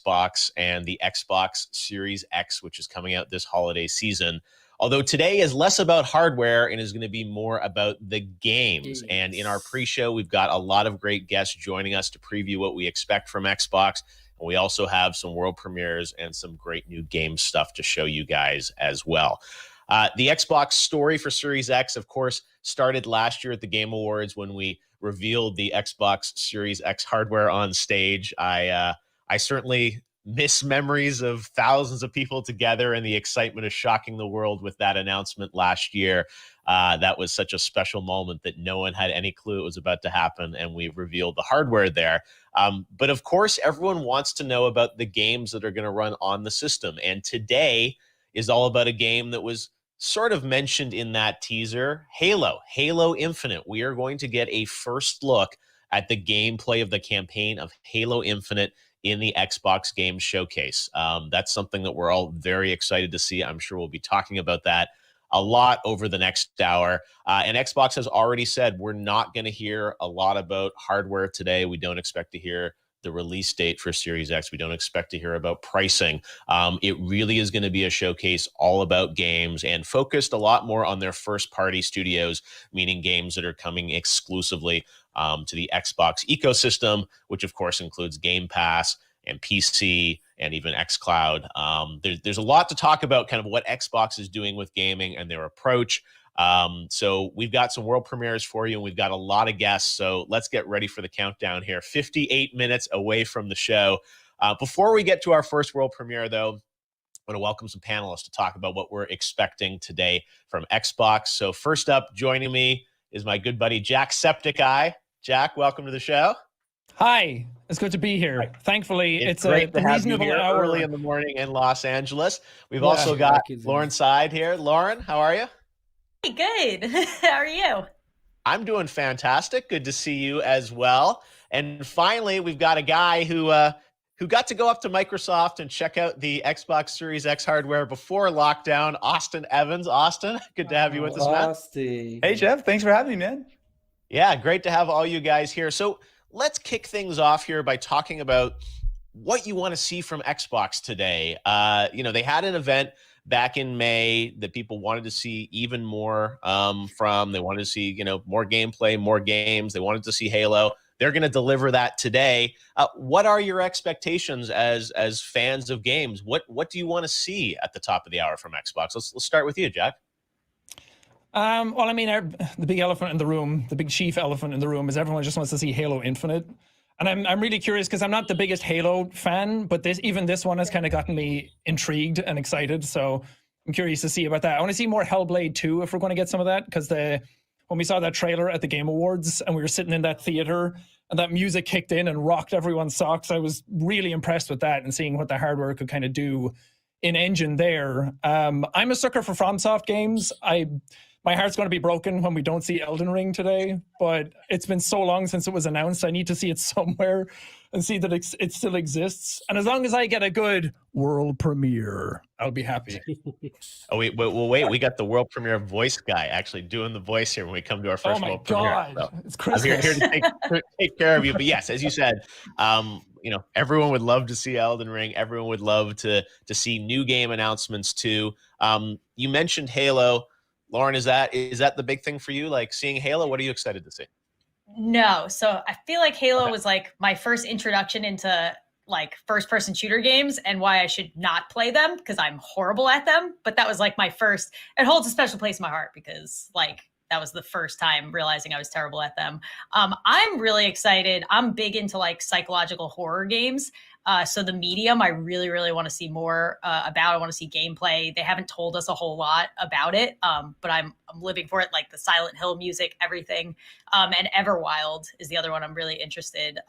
Xbox and the Xbox Series X, which is coming out this holiday season. Although today is less about hardware and is going to be more about the games. And in our pre-show, we've got a lot of great guests joining us to preview what we expect from Xbox. And we also have some world premieres and some great new game stuff to show you guys as well. The Xbox story for Series X, of course, started last year at the Game Awards when we revealed the Xbox Series X hardware on stage. I certainly miss memories of thousands of people together and the excitement of shocking the world with that announcement last year. That was such a special moment that no one had any clue it was about to happen, and we revealed the hardware there. But of course, everyone wants to know about the games that are going to run on the system. And today is all about a game that was sort of mentioned in that teaser, Halo Infinite. We are going to get a first look at the gameplay of the campaign of Halo Infinite in the Xbox Game Showcase. That's something that we're all very excited to see. I'm sure we'll be talking about that a lot over the next hour. And Xbox has already said we're not going to hear a lot about hardware today. We don't expect to hear the release date for Series X. We don't expect to hear about pricing. It really is going to be a showcase all about games and focused a lot more on their first-party studios, meaning games that are coming exclusively to the Xbox ecosystem, which of course includes Game Pass and PC and even xCloud. There's a lot to talk about kind of what Xbox is doing with gaming and their approach. So we've got some world premieres for you, and we've got a lot of guests. So let's get ready for the countdown here. 58 minutes away from the show. Before we get to our first world premiere, though, I want to welcome some panelists to talk about what we're expecting today from Xbox. So first up, joining me is my good buddy, Jack Septiceye. Jack, welcome to the show. Hi, it's good to be here. Hi. Thankfully, it's a reasonable hour early in the morning in Los Angeles. We've also got Lauren Side here. Lauren, how are you? Hey, good. How are you? I'm doing fantastic. Good to see you as well. And finally, we've got a guy who got to go up to Microsoft and check out the Xbox Series X hardware before lockdown. Austin Evans. Austin, good to have you with us, man. Hey, Jeff. Thanks for having me, man. Yeah, great to have all you guys here. So let's kick things off here by talking about what you want to see from Xbox today. They had an event back in May that people wanted to see even more from. They wanted to see, more gameplay, more games. They wanted to see Halo. They're going to deliver that today. What are your expectations as fans of games? What do you want to see at the top of the hour from Xbox? Let's start with you, Jack. The big elephant in the room, the big chief elephant in the room is everyone just wants to see Halo Infinite. And I'm really curious because I'm not the biggest Halo fan, but this one has kind of gotten me intrigued and excited. So I'm curious to see about that. I want to see more Hellblade 2 if we're going to get some of that, because when we saw that trailer at the Game Awards and we were sitting in that theater and that music kicked in and rocked everyone's socks, I was really impressed with that and seeing what the hardware could kind of do in engine there. I'm a sucker for FromSoft games. My heart's going to be broken when we don't see Elden Ring today, but it's been so long since it was announced. I need to see it somewhere and see that it still exists. And as long as I get a good world premiere, I'll be happy. Wait. We got the world premiere voice guy actually doing the voice here when we come to our first world premiere. Oh, my God. So it's Christmas. I'm here to take care of you. But yes, as you said, everyone would love to see Elden Ring. Everyone would love to see new game announcements too. You mentioned Halo. Lauren, is that the big thing for you? Like seeing Halo, what are you excited to see? No. So I feel like Halo was like my first introduction into like first-person shooter games and why I should not play them because I'm horrible at them. But that was like my first, it holds a special place in my heart because like that was the first time realizing I was terrible at them. I'm really excited. I'm big into like psychological horror games. So the Medium, I really, really want to see more about. I want to see gameplay. They haven't told us a whole lot about it, but I'm living for it, like the Silent Hill music, everything. And Everwild is the other one I'm really interested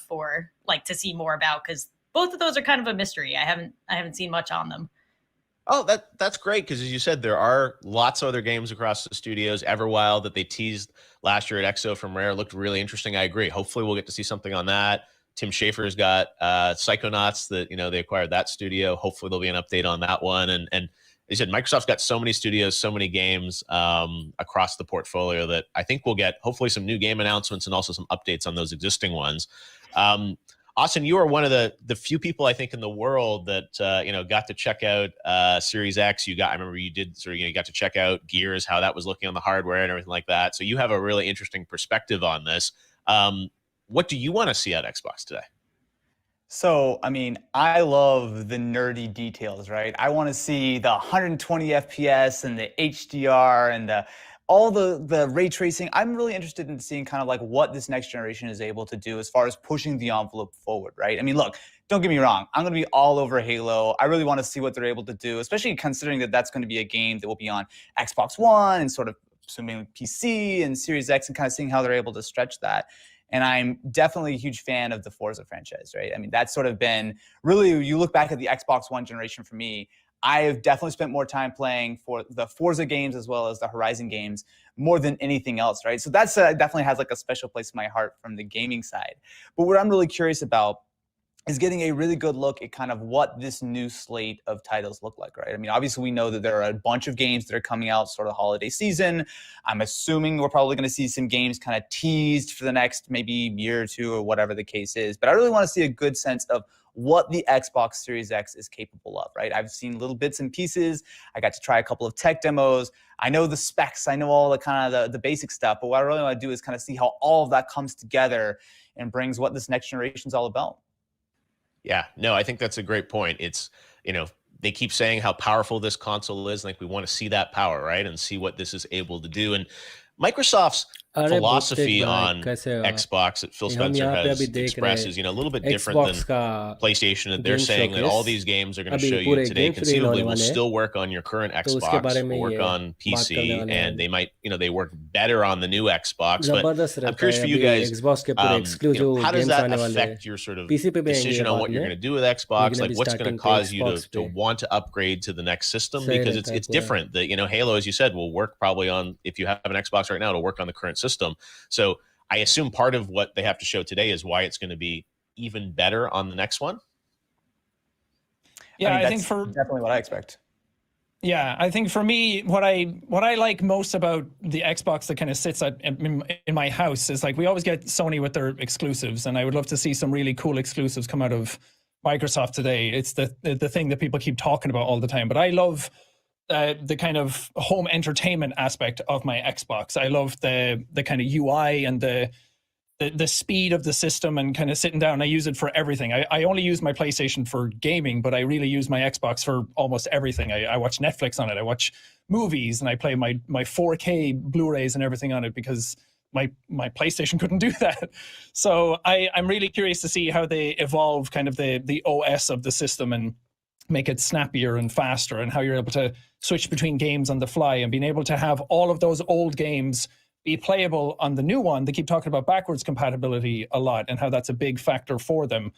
for, like to see more about, because both of those are kind of a mystery. I haven't seen much on them. Oh, that's great, because as you said, there are lots of other games across the studios. Everwild that they teased last year at EXO from Rare looked really interesting. I agree. Hopefully we'll get to see something on that. Tim Schafer's got Psychonauts that, they acquired that studio. Hopefully there'll be an update on that one. And they said Microsoft's got so many studios, so many games across the portfolio that I think we'll get hopefully some new game announcements and also some updates on those existing ones. Austin, you are one of the few people I think in the world that got to check out Series X. I remember you did you got to check out Gears, how that was looking on the hardware and everything like that. So you have a really interesting perspective on this. What do you want to see at Xbox today? So, I mean, I love the nerdy details, right? I want to see the 120 FPS and the HDR and all the ray tracing. I'm really interested in seeing kind of like what this next generation is able to do as far as pushing the envelope forward, right? I mean, look, don't get me wrong. I'm going to be all over Halo. I really want to see what they're able to do, especially considering that that's going to be a game that will be on Xbox One and sort of assuming PC and Series X, and kind of seeing how they're able to stretch that. And I'm definitely a huge fan of the Forza franchise, right? I mean, that's sort of been really, you look back at the Xbox One generation for me, I have definitely spent more time playing for the Forza games as well as the Horizon games more than anything else, right? So that's definitely has like a special place in my heart from the gaming side. But what I'm really curious about is getting a really good look at kind of what this new slate of titles look like, right? I mean, obviously we know that there are a bunch of games that are coming out sort of holiday season. I'm assuming we're probably going to see some games kind of teased for the next maybe year or two or whatever the case is. But I really want to see a good sense of what the Xbox Series X is capable of, right? I've seen little bits and pieces. I got to try a couple of tech demos. I know the specs. I know all the kind of the basic stuff. But what I really want to do is kind of see how all of that comes together and brings what this next generation is all about. Yeah, no, I think that's a great point. It's, they keep saying how powerful this console is. Like, we want to see that power, right? And see what this is able to do. And Microsoft's philosophy on Xbox that Phil Spencer has expressed is, a little bit different than PlayStation. And they're saying that all these games are going to show you today conceivably will still work on your current Xbox, will work on PC, and they might, they work better on the new Xbox. But I'm curious for you guys, how does that affect your sort of decision on what you're going to do with Xbox? Like, what's going to cause you to want to upgrade to the next system? Because it's different. That, Halo, as you said, will work probably on, if you have an Xbox right now, it'll work on the current system. So I assume part of what they have to show today is why it's going to be even better on the next one. Yeah, I think for definitely what I expect. Yeah, I think for me, what I like most about the Xbox that kind of sits in my house is like we always get Sony with their exclusives, and I would love to see some really cool exclusives come out of Microsoft today. It's the thing that people keep talking about all the time, but I love the kind of home entertainment aspect of my Xbox. I love the kind of UI and the speed of the system and kind of sitting down. I use it for everything. I only use my PlayStation for gaming, but I really use my Xbox for almost everything. I watch Netflix on it. I watch movies, and I play my 4K Blu-rays and everything on it because my PlayStation couldn't do that. So I'm really curious to see how they evolve kind of the OS of the system and make it snappier and faster, and how you're able to switch between games on the fly and being able to have all of those old games be playable on the new one. They keep talking about backwards compatibility a lot and how that's a big factor for them.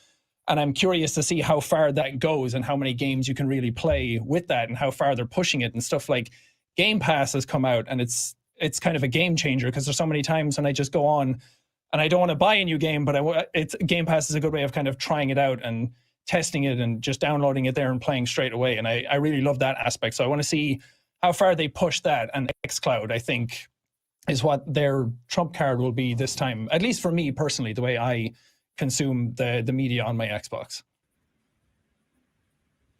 And I'm curious to see how far that goes and how many games you can really play with that and how far they're pushing it. And stuff like Game Pass has come out, and it's kind of a game changer because there's so many times when I just go on and I don't want to buy a new game, but Game Pass is a good way of kind of trying it out and testing it and just downloading it there and playing straight away. And I really love that aspect. So I want to see how far they push that. And xCloud, I think, is what their trump card will be this time, at least for me personally, the way I consume the media on my Xbox.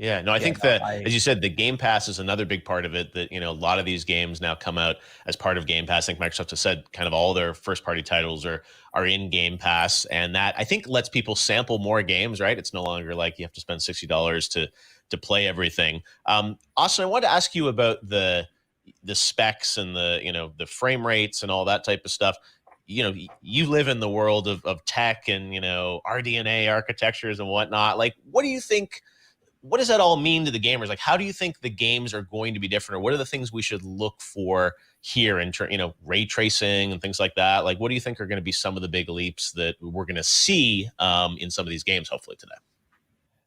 Yeah, no, I think that, as you said, the Game Pass is another big part of it, that, a lot of these games now come out as part of Game Pass. I think Microsoft has said kind of all their first-party titles are in Game Pass, and that, I think, lets people sample more games, right? It's no longer like you have to spend $60 to play everything. Austin, I wanted to ask you about the specs and the frame rates and all that type of stuff. You live in the world of tech and, RDNA architectures and whatnot. Like, what do you think... what does that all mean to the gamers? Like, how do you think the games are going to be different, or what are the things we should look for here in ray tracing and things like that? Like, what do you think are going to be some of the big leaps that we're going to see in some of these games, hopefully today?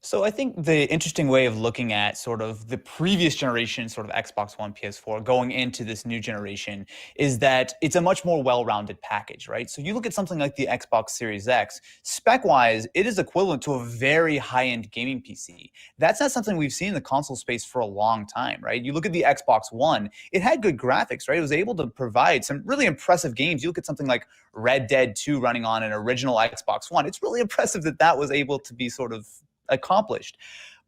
So I think the interesting way of looking at sort of the previous generation, sort of Xbox One, PS4, going into this new generation is that it's a much more well-rounded package, right? So you look at something like the Xbox Series X, spec-wise, it is equivalent to a very high-end gaming PC. That's not something we've seen in the console space for a long time, right? You look at the Xbox One, it had good graphics, right? It was able to provide some really impressive games. You look at something like Red Dead 2 running on an original Xbox One. It's really impressive that that was able to be sort of accomplished.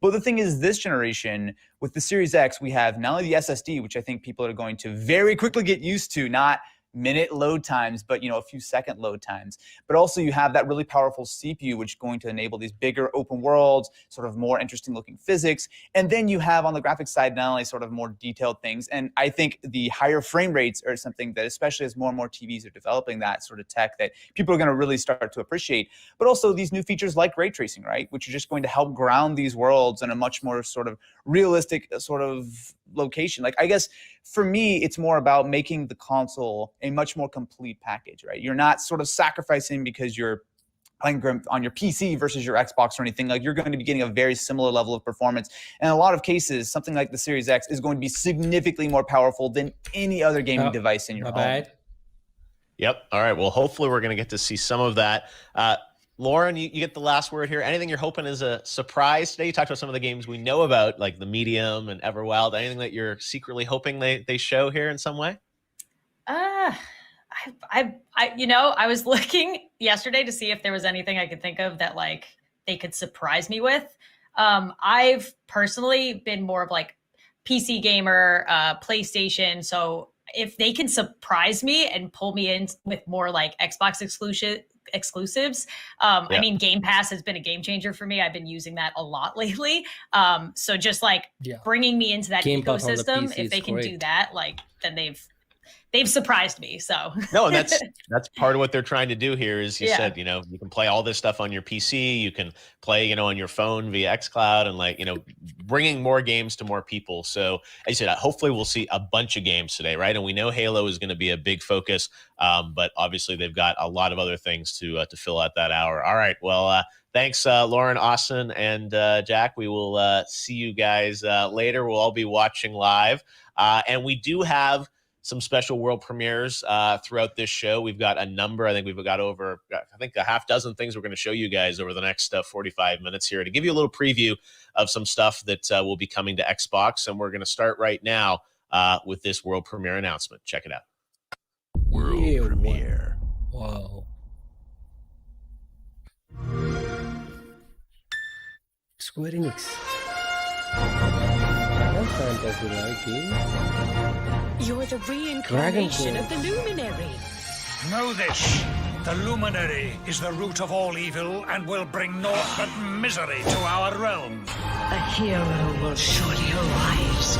But the thing is, this generation with the Series X, we have not only the SSD, which I think people are going to very quickly get used to, not minute load times, but a few second load times. But also you have that really powerful CPU, which is going to enable these bigger open worlds, sort of more interesting looking physics. And then you have on the graphics side, not only sort of more detailed things. And I think the higher frame rates are something that, especially as more and more TVs are developing that sort of tech, that people are going to really start to appreciate. But also these new features like ray tracing, right? Which are just going to help ground these worlds in a much more sort of realistic sort of location. Like, I guess for me, it's more about making the console a much more complete package, right? You're not sort of sacrificing because you're playing on your PC versus your Xbox or anything. Like, you're going to be getting a very similar level of performance. And in a lot of cases, something like the Series X is going to be significantly more powerful than any other gaming device in your home. Yep. All right. Well, hopefully we're going to get to see some of that. Lauren, you get the last word here. Anything you're hoping is a surprise today? You talked about some of the games we know about, like the Medium and Everwild. Anything that you're secretly hoping they show here in some way? I was looking yesterday to see if there was anything I could think of that like they could surprise me with. I've personally been more of like PC gamer, PlayStation. So if they can surprise me and pull me in with more like Xbox exclusives. I mean, Game Pass has been a game changer for me. I've been using that a lot lately. So just like bringing me into that Game Pass ecosystem, if they can do that, like then they've surprised me. So no, and that's part of what they're trying to do here is you said, you can play all this stuff on your PC, you can play, on your phone via xCloud and bringing more games to more people. So as you said, hopefully we'll see a bunch of games today, right? And we know Halo is going to be a big focus, but obviously they've got a lot of other things to fill out that hour. All right. Well, thanks, Lauren, Austin, and Jack. We will see you guys later. We'll all be watching live. And we do have some special world premieres throughout this show. We've got a number. I think we've got over, a half dozen things we're going to show you guys over the next 45 minutes here to give you a little preview of some stuff that will be coming to Xbox. And we're going to start right now with this world premiere announcement. Check it out. World premiere. Wow. Square Enix. Fantasy-like game. You're the reincarnation of the Luminary. Know this. The Luminary is the root of all evil and will bring naught but misery to our realm. A hero will surely arise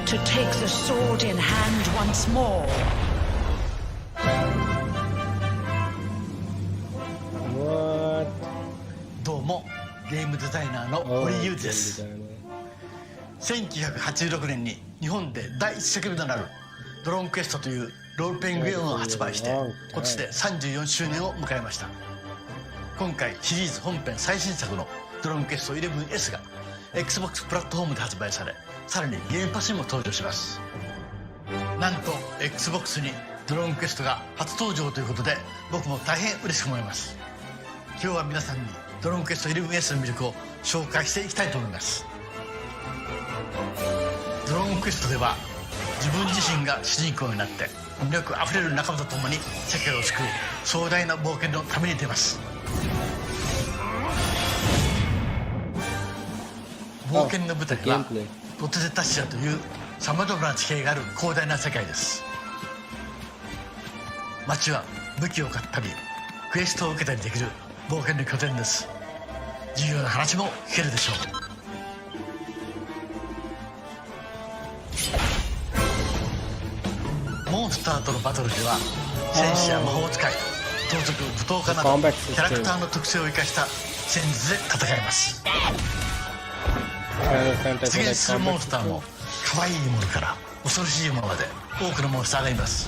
to take the sword in hand once more. What? どうも、ゲームデザイナーの堀裕二です。1986年に日本で第一作目となるドローンクエストというロールプレイングゲームを発売して今年で34周年を迎えました。今回シリーズ本編最新作のドローンクエスト 11S が Xbox プラットフォームで発売され、さらにゲームパスにも登場します。なんと Xbox にドローンクエストが初登場ということで僕も大変嬉しく思います。今日は皆さんにドローンクエスト 11S の魅力を紹介していきたいと思います。ドローンクエストでは自分自身が主人公になって魅力あふれる仲間と共に世界を救う壮大な冒険の旅に出ます。冒険の舞台はロテゼタシアというさまざまな地形がある広大な世界です。街は武器を買ったりクエストを受けたりできる冒険の拠点です。重要な話も聞けるでしょう。モンスターとのバトルでは戦士や魔法使い、盗賊、武闘家などキャラクターの特性を生かした戦術で戦います。出現するモンスターも可愛いものから恐ろしいものまで多くのモンスターがいます。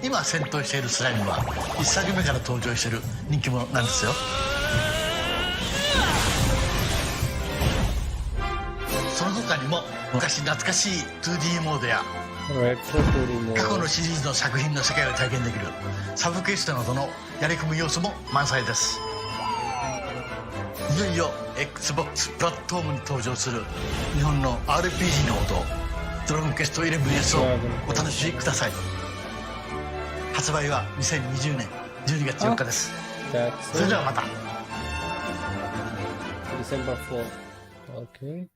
今戦闘しているスライムは1作目から登場している人気者なんですよ。その他にも昔懐かしい 2D モードや Retro 2D 過去 mode. のシリーズの作品の世界を体験できるサブクエストなどのやり込む要素も満載です。いよいよ XBOX プラットフォームに登場する日本の RPG の王道ドラゴンクエスト 11S をお楽しみください。発売は2020年12月4日です。 That's それではまた。 December 4th. Okay.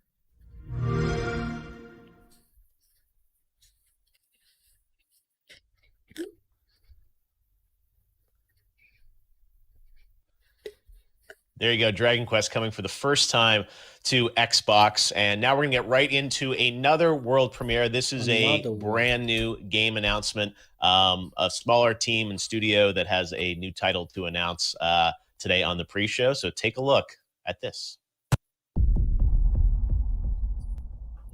There you go. Dragon Quest coming for the first time to Xbox. And now we're going to get right into another world premiere. This is a brand new game announcement. A smaller team and studio that has a new title to announce today on the pre-show. So take a look at this.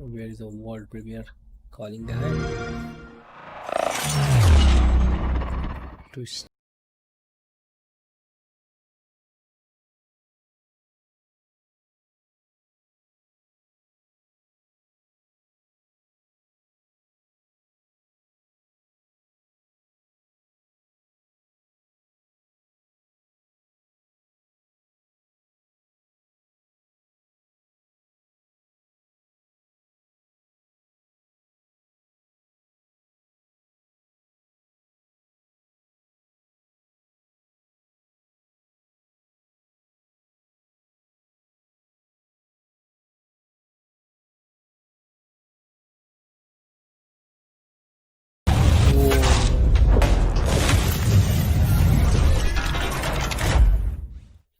Where is the world premiere? Calling the to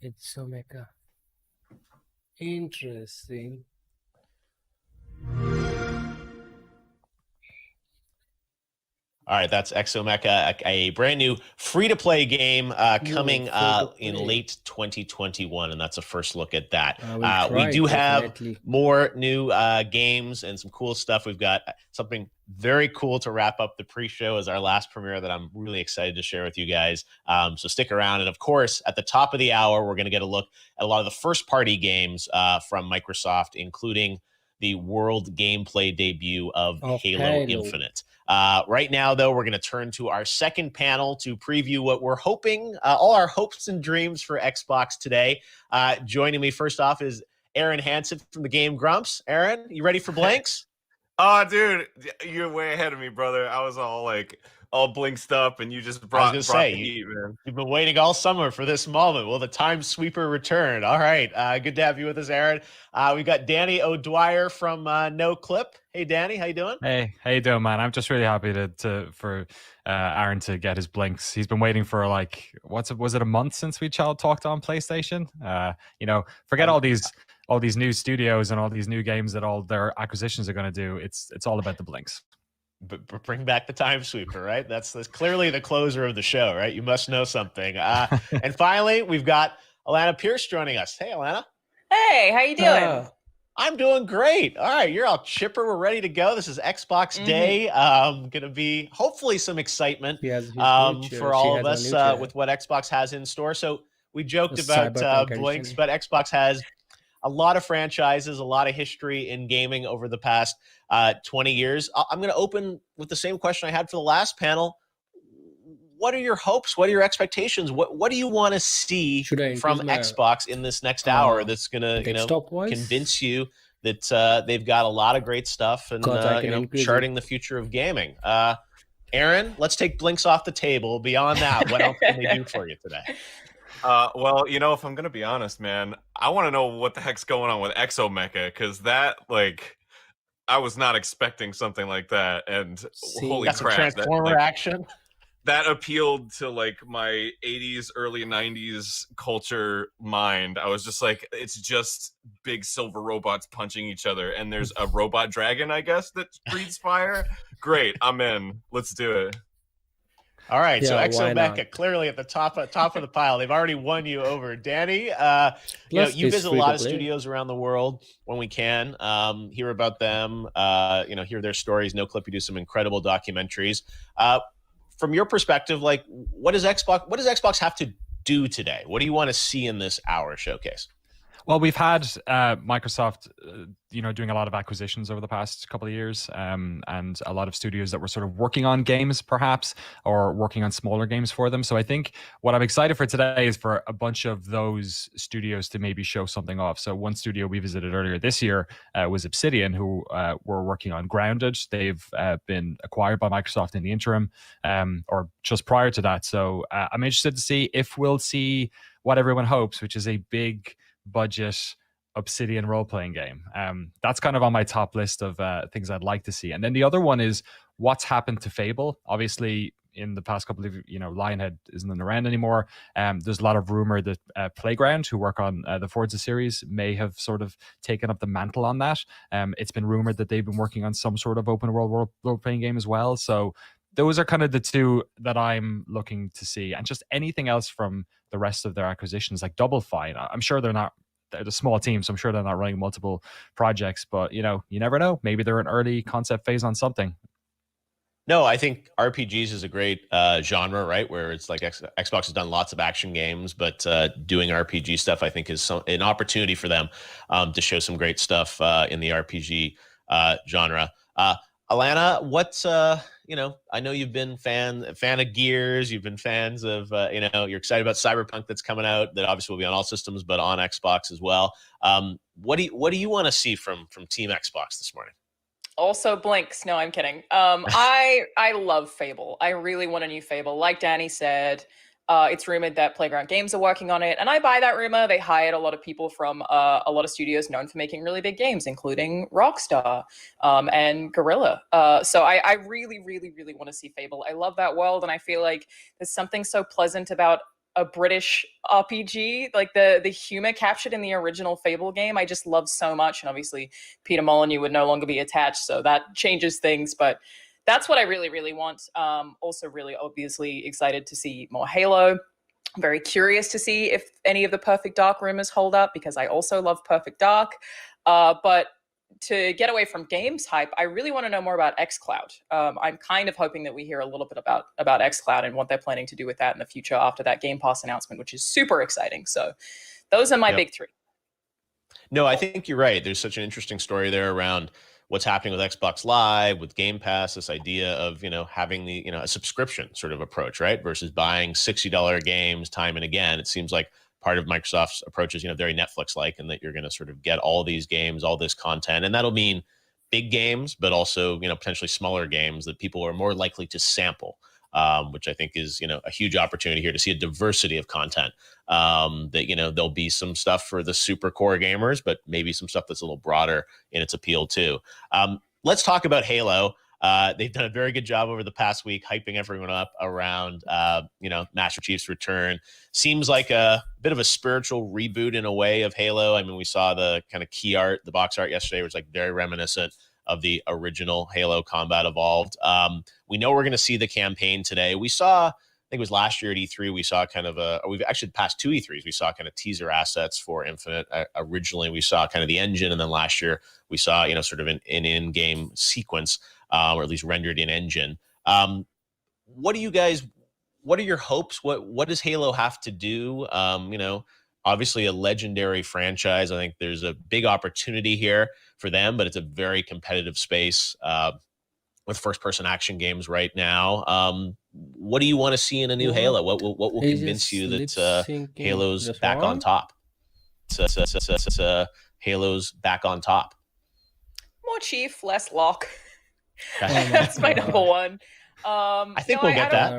It's so mecha. Interesting. All right, that's Exomecha, a brand new free-to-play game coming in late 2021, and that's a first look at that. We do have more new games and some cool stuff. We've got something very cool to wrap up the pre-show as our last premiere that I'm really excited to share with you guys. So stick around. And of course, at the top of the hour, we're going to get a look at a lot of the first-party games from Microsoft, including the world gameplay debut of Halo Infinite. Right now, though, we're going to turn to our second panel to preview what we're hoping, all our hopes and dreams for Xbox today. Joining me first off is Aaron Hansen from the Game Grumps. Aaron, you ready for blanks? Oh, dude, you're way ahead of me, brother. I was all blinked up, and you just brought the heat, man. You've been waiting all summer for this moment. Will the time sweeper return? All right. Good to have you with us, Aaron. We got Danny O'Dwyer from No Clip. Hey, Danny, how you doing? Hey, how you doing, man? I'm just really happy for Aaron to get his blinks. He's been waiting for was it a month since we talked on PlayStation? Forget all these new studios and all these new games that all their acquisitions are going to do. It's all about the blinks. But bring back the time sweeper, right? That's clearly the closer of the show, right? You must know something. And finally, we've got Alana Pierce joining us. Hey, Alana. Hey, how you doing? I'm doing great. All right, you're all chipper. We're ready to go. This is Xbox Day. Going to be hopefully some excitement for all of us with what Xbox has in store. So we joked about blinks, but Xbox has a lot of franchises, a lot of history in gaming over the past 20 years. I'm going to open with the same question I had for the last panel. What are your hopes? What are your expectations? What do you want to see from Xbox in this next hour that's going to convince you that they've got a lot of great stuff and charting the future of gaming? Aaron, let's take blinks off the table. Beyond that, what else can they do for you today? Well, if I'm going to be honest, man, I want to know what the heck's going on with Exomecha, because that, I was not expecting something like that. And holy that's crap. That's a Transformer action. That appealed to my 80s, early 90s culture mind. I was just like, it's just big silver robots punching each other. And there's a robot dragon, I guess, that breathes fire. Great. I'm in. Let's do it. All right, so Exomecha clearly at the top of the pile. They've already won you over, Danny. You visit a lot of studios around the world when we can. Hear about them. Hear their stories. No Clip, you do some incredible documentaries. From your perspective, what does Xbox have to do today? What do you want to see in this hour showcase? Well, we've had Microsoft, doing a lot of acquisitions over the past couple of years, and a lot of studios that were sort of working on games, perhaps, or working on smaller games for them. So I think what I'm excited for today is for a bunch of those studios to maybe show something off. So one studio we visited earlier this year was Obsidian, who were working on Grounded. They've been acquired by Microsoft in the interim, or just prior to that. So I'm interested to see if we'll see what everyone hopes, which is a big budget Obsidian role-playing game. That's kind of on my top list of things I'd like to see. And then the other one is what's happened to Fable. Obviously, in the past couple of, Lionhead isn't around anymore. There's a lot of rumor that Playground, who work on the Forza series, may have sort of taken up the mantle on that. It's been rumored that they've been working on some sort of open world role-playing game as well. So those are kind of the two that I'm looking to see. And just anything else from the rest of their acquisitions, like Double Fine. I'm sure they're a small team, so I'm sure they're not running multiple projects, but you never know. Maybe they're in early concept phase on something. No, I think RPGs is a great genre, right? Where it's like Xbox has done lots of action games, but doing RPG stuff, I think, is an opportunity for them to show some great stuff in the RPG genre. Alana, what's I know you've been fan of Gears. You've been fans of you're excited about Cyberpunk that's coming out. That obviously will be on all systems, but on Xbox as well. What do you want to see from Team Xbox this morning? Also blinks. No, I'm kidding. I love Fable. I really want a new Fable. Like Danny said, it's rumored that Playground Games are working on it, and I buy that rumor. They hired a lot of people from a lot of studios known for making really big games, including Rockstar and Guerrilla. So I really, really, really want to see Fable. I love that world, and I feel like there's something so pleasant about a British RPG, like the humor captured in the original Fable game. I just love so much, and obviously Peter Molyneux would no longer be attached, so that changes things, but that's what I really, really want. Also really obviously excited to see more Halo. I'm very curious to see if any of the Perfect Dark rumors hold up, because I also love Perfect Dark. But to get away from games hype, I really want to know more about xCloud. I'm kind of hoping that we hear a little bit about xCloud and what they're planning to do with that in the future after that Game Pass announcement, which is super exciting. So those are my big three. No, I think you're right. There's such an interesting story there around what's happening with Xbox Live, with Game Pass, this idea of, having the, a subscription sort of approach, right? Versus buying $60 games time and again. It seems like part of Microsoft's approach is, very Netflix-like, and that you're going to sort of get all these games, all this content. And that'll mean big games, but also, potentially smaller games that people are more likely to sample. Which I think is, a huge opportunity here to see a diversity of content. That, there'll be some stuff for the super core gamers, but maybe some stuff that's a little broader in its appeal too. Let's talk about Halo. They've done a very good job over the past week hyping everyone up around, Master Chief's return. Seems like a bit of a spiritual reboot in a way of Halo. I mean, we saw the kind of key art, the box art yesterday, which was like very reminiscent of the original Halo Combat Evolved. We know we're going to see the campaign today. We saw, I think it was last year at E3, we saw kind of we've actually past two E3s, we saw kind of teaser assets for Infinite. Originally, we saw kind of the engine, and then last year we saw, sort of an in-game sequence, or at least rendered in engine. What are your hopes? What does Halo have to do? Obviously a legendary franchise. I think there's a big opportunity here for them, but it's a very competitive space with first-person action games right now. What do you want to see in a new Halo? What will convince you that Halo's back on top? Halo's back on top. More Chief, less Locke. That's my number one. I think we'll get that.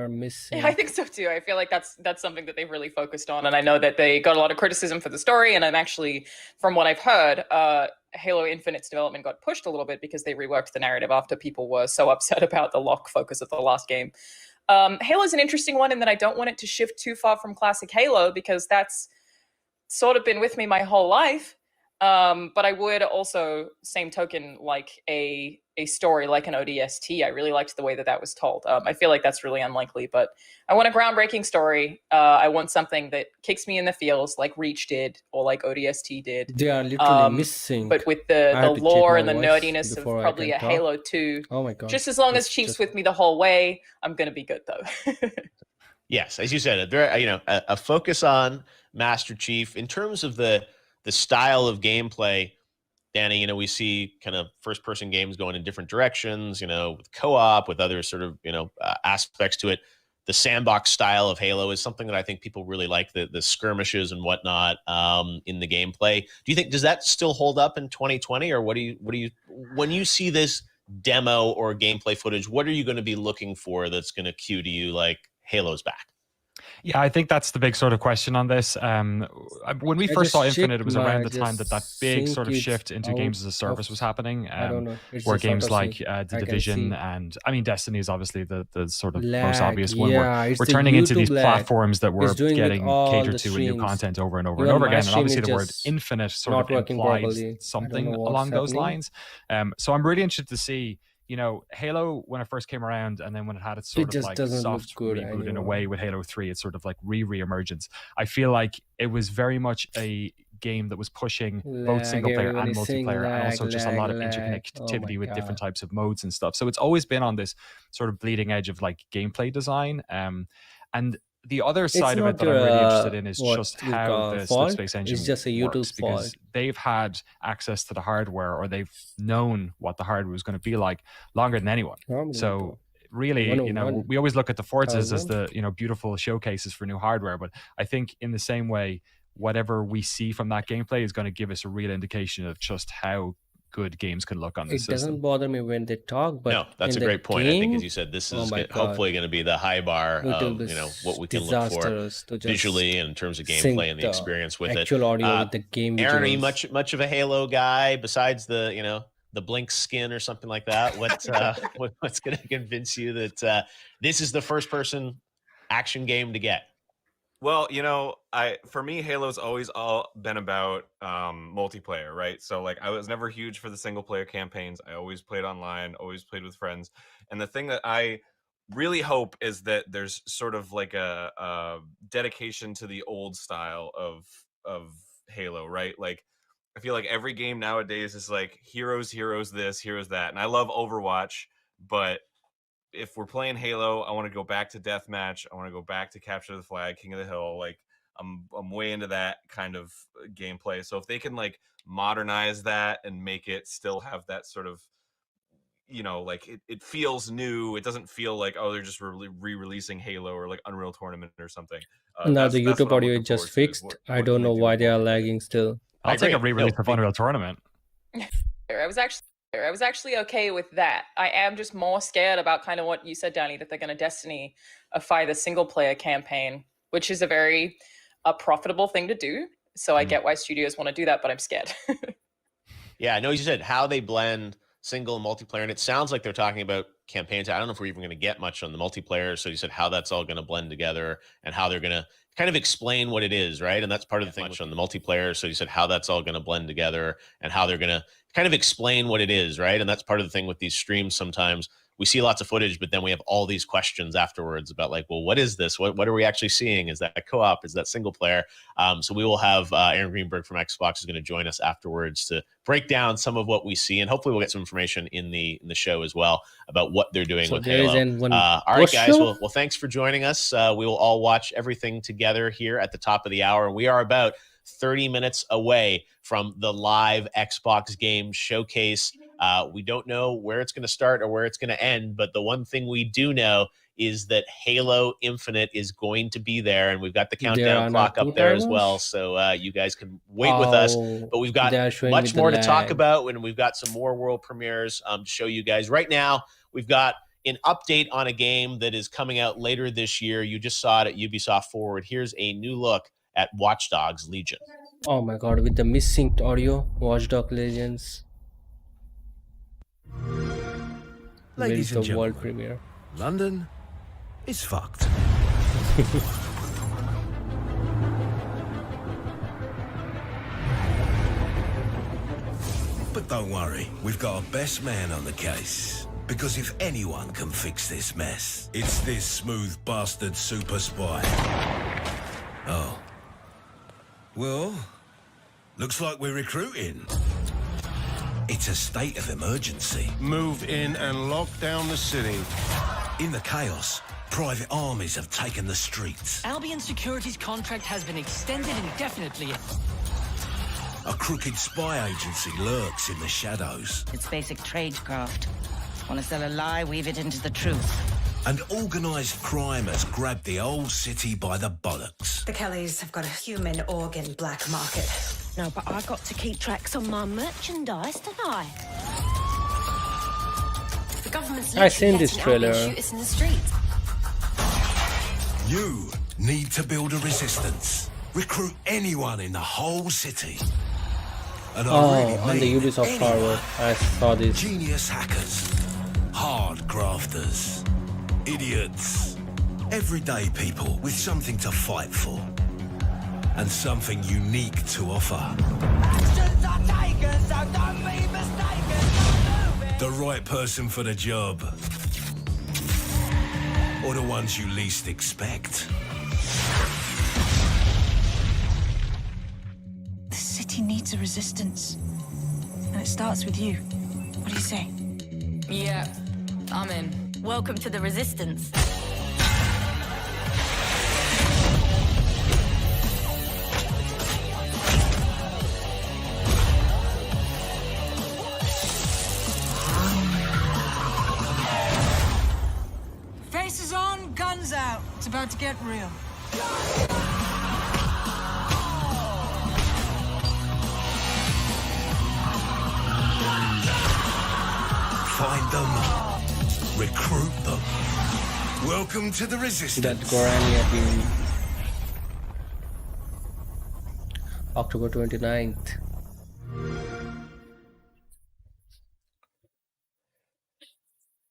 I think so too. I feel like that's something that they've really focused on, and I know that they got a lot of criticism for the story. And I'm actually, from what I've heard, Halo Infinite's development got pushed a little bit because they reworked the narrative after people were so upset about the Locke focus of the last game. Halo's an interesting one in that I don't want it to shift too far from classic Halo, because that's sort of been with me my whole life. But I would also, same token, like a story like an ODST. I really liked the way that was told. I feel like that's really unlikely, but I want a groundbreaking story. I want something that kicks me in the feels like Reach did, or like ODST did. They are literally missing. But with the lore and the nerdiness of probably a Halo 2. Oh my god! Just as long as Chief's with me the whole way, I'm gonna be good though. Yes, as you said, a focus on Master Chief in terms of the the style of gameplay, Danny, we see kind of first-person games going in different directions, with co-op, with other sort of, aspects to it. The sandbox style of Halo is something that I think people really like, the skirmishes and whatnot in the gameplay. Do you think, does that still hold up in 2020, or what do you when you see this demo or gameplay footage, what are you going to be looking for that's going to cue to you like Halo's back? Yeah, I think that's the big sort of question on this. When we first saw Infinite, it was around the time that big sort of shift into games as a service was happening, where games like The Division and, I mean, Destiny is obviously the sort of most obvious one. We're turning into these platforms that we're getting catered to with new content over and over and over again. And obviously the word Infinite sort of implies something along those lines. So I'm really interested to see, Halo, when it first came around, and then when it had its sort of like soft reboot in a way with Halo 3, it's sort of like re-emergence. I feel like it was very much a game that was pushing both single player and multiplayer, and also just a lot of interconnectivity with different types of modes and stuff. So it's always been on this sort of bleeding edge of like gameplay design. And the other side of it that I'm really interested in is just how the Slipspace engine works, because they've had access to the hardware, or they've known what the hardware was going to be like longer than anyone. So really, we always look at the Forzas as the, beautiful showcases for new hardware, but I think in the same way, whatever we see from that gameplay is going to give us a real indication of just how good games can look on this system. It doesn't bother me when they talk, but no, that's a great point. I think, as you said, this is hopefully going to be the high bar of what we can look for visually and in terms of gameplay and the experience with it. Audio with the game. Aaron, are you much of a Halo guy besides the the Blink skin or something like that? What's going to convince you that this is the first person action game to get? Well, for me, Halo's always all been about multiplayer, right? So like, I was never huge for the single player campaigns. I always played online, always played with friends. And the thing that I really hope is that there's sort of like a dedication to the old style of Halo, right? Like, I feel like every game nowadays is like heroes this, heroes that. And I love Overwatch, but if we're playing Halo, I want to go back to Deathmatch. I want to go back to Capture the Flag, King of the Hill. Like, I'm way into that kind of gameplay. So if they can like modernize that and make it still have that sort of, like it feels new. It doesn't feel like, oh, they're just re-releasing Halo or like Unreal Tournament or something. Now the YouTube audio is just fixed. I don't know why they are lagging still. I'll take a re-release of Unreal Tournament. I was actually okay with that. I am just more scared about kind of what you said, Danny, that they're going to Destiny-ify the single-player campaign, which is a very profitable thing to do. So I get why studios want to do that, but I'm scared. Yeah, I know you said how they blend single and multiplayer, and it sounds like they're talking about campaigns. I don't know if we're even going to get much on the multiplayer. So you said how that's all going to blend together and how they're going to kind of explain what it is, right? And that's part of the thing on the multiplayer. So you said how that's all going to blend together and how they're going to kind of explain what it is, right? And that's part of the thing with these streams. Sometimes we see lots of footage, but then we have all these questions afterwards about like, well, what is this? What are we actually seeing? Is that co-op? Is that single player? So we will have Aaron Greenberg from Xbox is going to join us afterwards to break down some of what we see, and hopefully we'll get some information in the show as well about what they're doing with Halo. All right, guys. Well, thanks for joining us. We will all watch everything together here at the top of the hour, and we are about 30 minutes away from the live Xbox game showcase. We don't know where it's going to start or where it's going to end, but the one thing we do know is that Halo Infinite is going to be there, and we've got the countdown clock up there as well, so you guys can wait with us. But we've got much more to talk about, and we've got some more world premieres to show you guys. Right now, we've got an update on a game that is coming out later this year. You just saw it at Ubisoft Forward. Here's a new look at Watch Dogs Legion. Oh my god, with the missynced audio, Watch Dogs Legends. Ladies and the world gentlemen, premiere. London is fucked. But don't worry, we've got our best man on the case. Because if anyone can fix this mess, it's this smooth bastard super spy. Oh. Well, looks like we're recruiting. It's a state of emergency. Move in and lock down the city. In the chaos, private armies have taken the streets. Albion Security's contract has been extended indefinitely. A crooked spy agency lurks in the shadows. It's basic tradecraft. Want to sell a lie, weave it into the truth. And organised crime has grabbed the old city by the bollocks. The Kellys have got a human organ black market. No, but I've got to keep tracks on my merchandise, don't I? The government's I've seen literally this letting trailer. outlaws shoot us in the streets. You need to build a resistance. Recruit anyone in the whole city. And I really On the mean Ubisoft anyone. forward, I saw this. Genius hackers, hard grafters, idiots, everyday people with something to fight for and something unique to offer. The right person for the job, or the ones you least expect. The city needs a resistance. And it starts with you. What do you say? Yeah, I'm in. Welcome to the Resistance. Faces on, guns out. It's about to get real. Find them, recruit them. Welcome to the Resistance. That Gorania team. October 29th.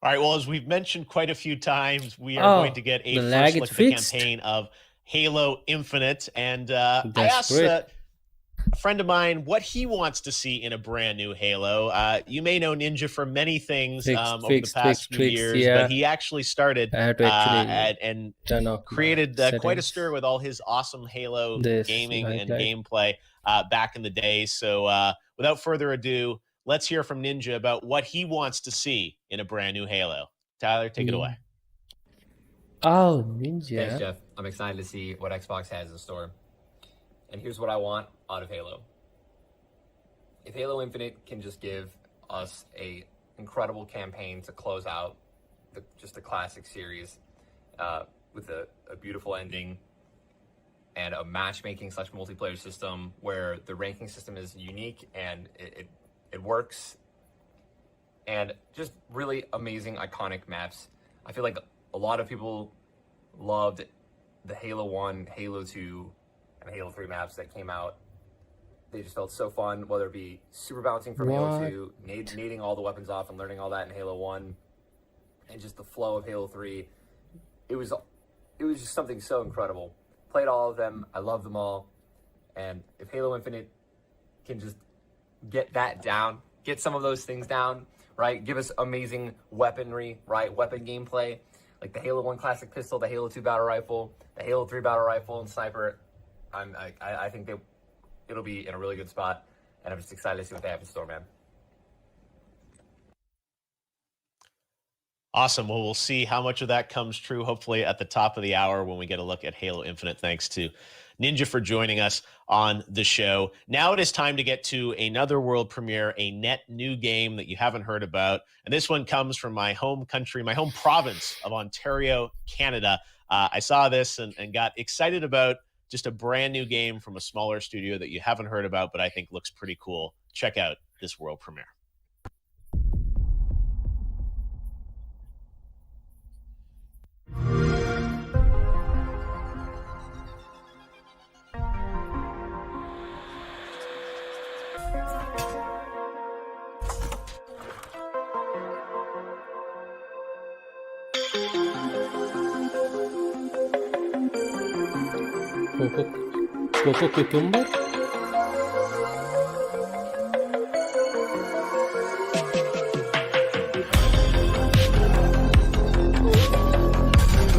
All right. Well, as we've mentioned quite a few times, we are Oh, going to get a the first lag look is at the fixed. campaign of Halo Infinite. And I That's asked great. a friend of mine what he wants to see in a brand new Halo. You may know Ninja for many things over the past few years, yeah. but he actually started I had to actually and turn off my created quite a settings. stir with all his awesome Halo This, gaming like and that. gameplay back in the day. So without further ado, let's hear from Ninja about what he wants to see in a brand new Halo. Tyler, take it away. Oh, Ninja. Thanks, Jeff. I'm excited to see what Xbox has in store. And here's what I want out of Halo. If Halo Infinite can just give us a incredible campaign to close out just the classic series with a beautiful ending and a matchmaking / multiplayer system where the ranking system is unique and it works, and just really amazing iconic maps. I feel like a lot of people loved the Halo 1, Halo 2, and Halo 3 maps that came out. They just felt so fun, whether it be super bouncing from Halo 2, nading all the weapons off and learning all that in Halo 1, and just the flow of Halo 3. It was just something so incredible. Played all of them. I love them all. And if Halo Infinite can just get that down, get some of those things down, right? Give us amazing weaponry, right? Weapon gameplay, like the Halo 1 classic pistol, the Halo 2 battle rifle, the Halo 3 battle rifle and sniper. I think it'll be in a really good spot, and I'm just excited to see what they have in store, man. Awesome. Well, we'll see how much of that comes true, hopefully at the top of the hour when we get a look at Halo Infinite. Thanks to Ninja for joining us on the show. Now it is time to get to another world premiere, a net new game that you haven't heard about. And this one comes from my home country, my home province of Ontario, Canada. I saw this and got excited about just a brand new game from a smaller studio that you haven't heard about, but I think looks pretty cool. Check out this world premiere. Coco Cucumber?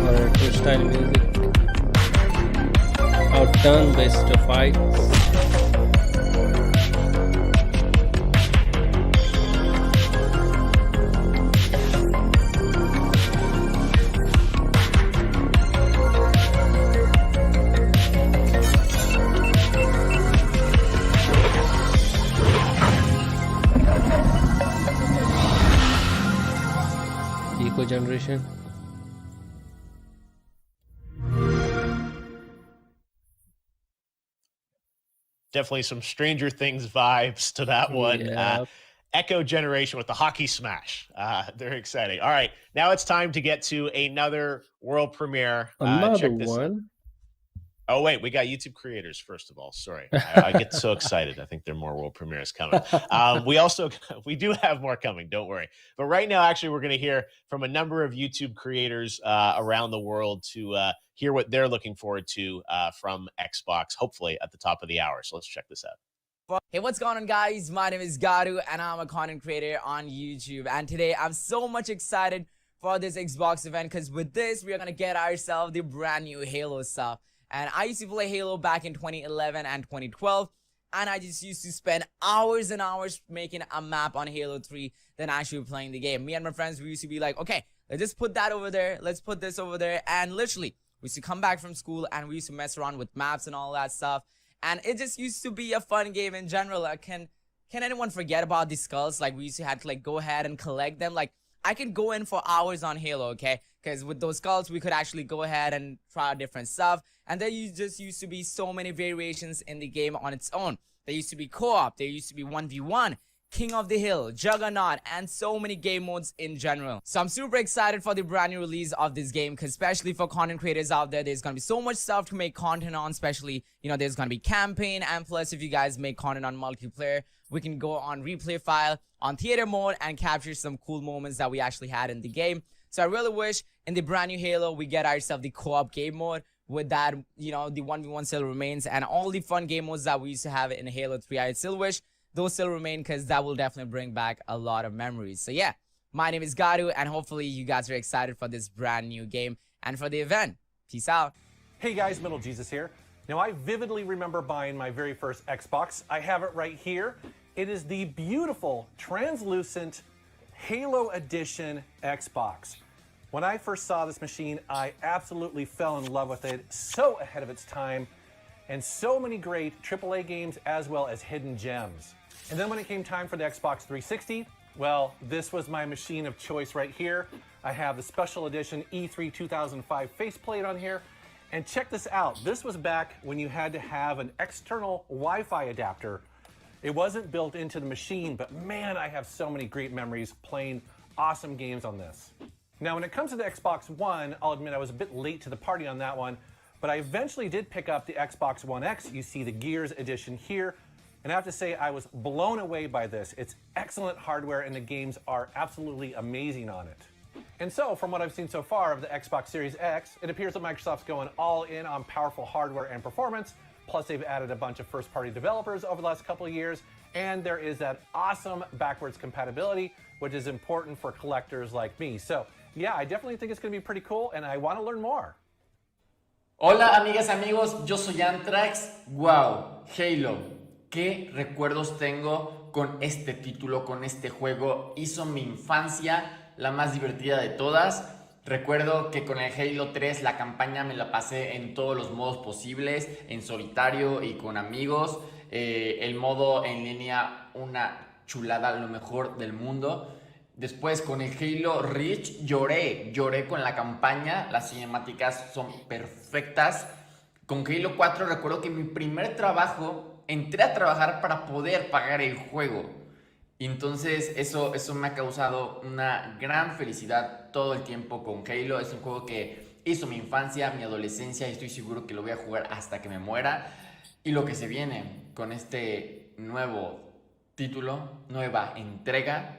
Retro style music. Outdone best of fights. Echo Generation. Definitely some Stranger Things vibes to that one. Yeah. Echo Generation with the hockey smash. They're exciting. All right, now it's time to get to another world premiere. Another Check this out. one. Oh, wait, we got YouTube creators, first of all. Sorry. I get so excited. I think there are more world premieres coming. We do have more coming. Don't worry. But right now, actually, we're going to hear from a number of YouTube creators around the world to hear what they're looking forward to from Xbox, hopefully at the top of the hour. So let's check this out. Hey, what's going on, guys? My name is Garu, and I'm a content creator on YouTube. And today, I'm so much excited for this Xbox event, because with this, we are going to get ourselves the brand new Halo stuff. And I used to play Halo back in 2011 and 2012, and I just used to spend hours and hours making a map on Halo 3 than actually playing the game. Me and my friends, we used to be like, okay, let's just put that over there, let's put this over there, and literally, we used to come back from school and we used to mess around with maps and all that stuff, and it just used to be a fun game in general. Can anyone forget about the skulls? Like, we used to have to like go ahead and collect them. Like, I could go in for hours on Halo, okay? Because with those skulls, we could actually go ahead and try out different stuff. And there just used to be so many variations in the game on its own. There used to be co-op, there used to be 1v1, King of the Hill, Juggernaut, and so many game modes in general. So I'm super excited for the brand new release of this game, because especially for content creators out there, there's going to be so much stuff to make content on, especially, you know, there's going to be campaign, and plus if you guys make content on multiplayer, we can go on replay file, on theater mode, and capture some cool moments that we actually had in the game. So I really wish in the brand new Halo, we get ourselves the co-op game mode. With that, you know, the 1v1 still remains, and all the fun game modes that we used to have in Halo 3, I still wish those still remain, because that will definitely bring back a lot of memories. So yeah, my name is Garu, and hopefully you guys are excited for this brand new game and for the event. Peace out. Hey guys, Middle Jesus here. Now, I vividly remember buying my very first Xbox. I have it right here. It is the beautiful, translucent Halo Edition Xbox. When I first saw this machine, I absolutely fell in love with it. So ahead of its time, and so many great AAA games as well as hidden gems. And then when it came time for the Xbox 360, well, this was my machine of choice right here. I have the special edition E3 2005 faceplate on here. And check this out. This was back when you had to have an external Wi-Fi adapter. It wasn't built into the machine, but man, I have so many great memories playing awesome games on this. Now, when it comes to the Xbox One, I'll admit I was a bit late to the party on that one, but I eventually did pick up the Xbox One X. You see the Gears edition here, and I have to say I was blown away by this. It's excellent hardware, and the games are absolutely amazing on it. And so, from what I've seen so far of the Xbox Series X, it appears that Microsoft's going all in on powerful hardware and performance, plus they've added a bunch of first-party developers over the last couple of years, and there is that awesome backwards compatibility, which is important for collectors like me. So, yeah, I definitely think it's going to be pretty cool, and I want to learn more. Hola amigas, amigos, yo soy Antrax. Wow, Halo, qué recuerdos tengo con este título, con este juego. Hizo mi infancia la más divertida de todas. Recuerdo que con el Halo 3 la campaña me la pasé en todos los modos posibles, en solitario y con amigos. El modo en línea, una chulada, lo mejor del mundo. Después con el Halo Reach lloré con la campaña, las cinemáticas son perfectas. Con Halo 4 recuerdo que mi primer trabajo, entré a trabajar para poder pagar el juego. Y entonces eso me ha causado una gran felicidad todo el tiempo con Halo. Es un juego que hizo mi infancia, mi adolescencia, y estoy seguro que lo voy a jugar hasta que me muera. Y lo que se viene con este nuevo título, nueva entrega,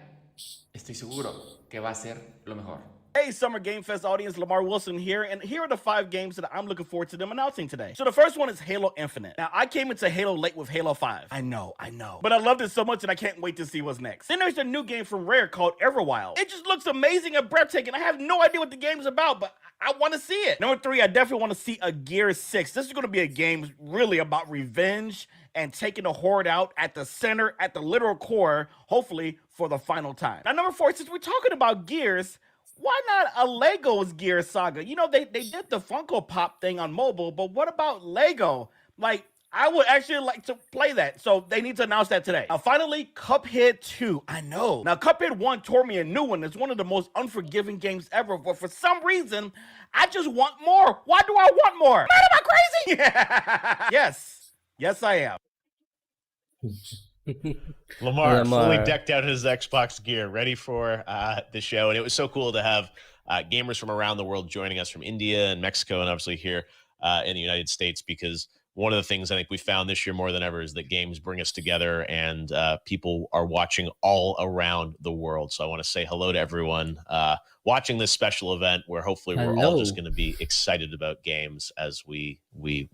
estoy seguro que va a ser lo mejor. Hey, Summer Game Fest audience, Lamar Wilson here, and here are the 5 games that I'm looking forward to them announcing today. So the first one is Halo Infinite. Now, I came into Halo late with Halo 5. I know. But I loved it so much and I can't wait to see what's next. Then there's a new game from Rare called Everwild. It just looks amazing and breathtaking. I have no idea what the game is about, but I want to see it. Number 3, I definitely want to see a Gears 6. This is going to be a game really about revenge and taking the Horde out at the center, at the literal core, hopefully for the final time. Now, number 4, since we're talking about Gears, why not a Lego's Gears Saga? You know, they did the Funko Pop thing on mobile, but what about Lego? Like, I would actually like to play that. So they need to announce that today. Now, finally, Cuphead 2. I know. Now, Cuphead 1 tore me a new one. It's one of the most unforgiving games ever. But for some reason, I just want more. Why do I want more? Man, am I crazy? Yes. Yes, I am. Lamar fully decked out his Xbox gear, ready for the show. And it was so cool to have gamers from around the world joining us from India and Mexico and obviously here in the United States, because one of the things I think we found this year more than ever is that games bring us together, and people are watching all around the world. So I want to say hello to everyone watching this special event where hopefully we're all just going to be excited about games as we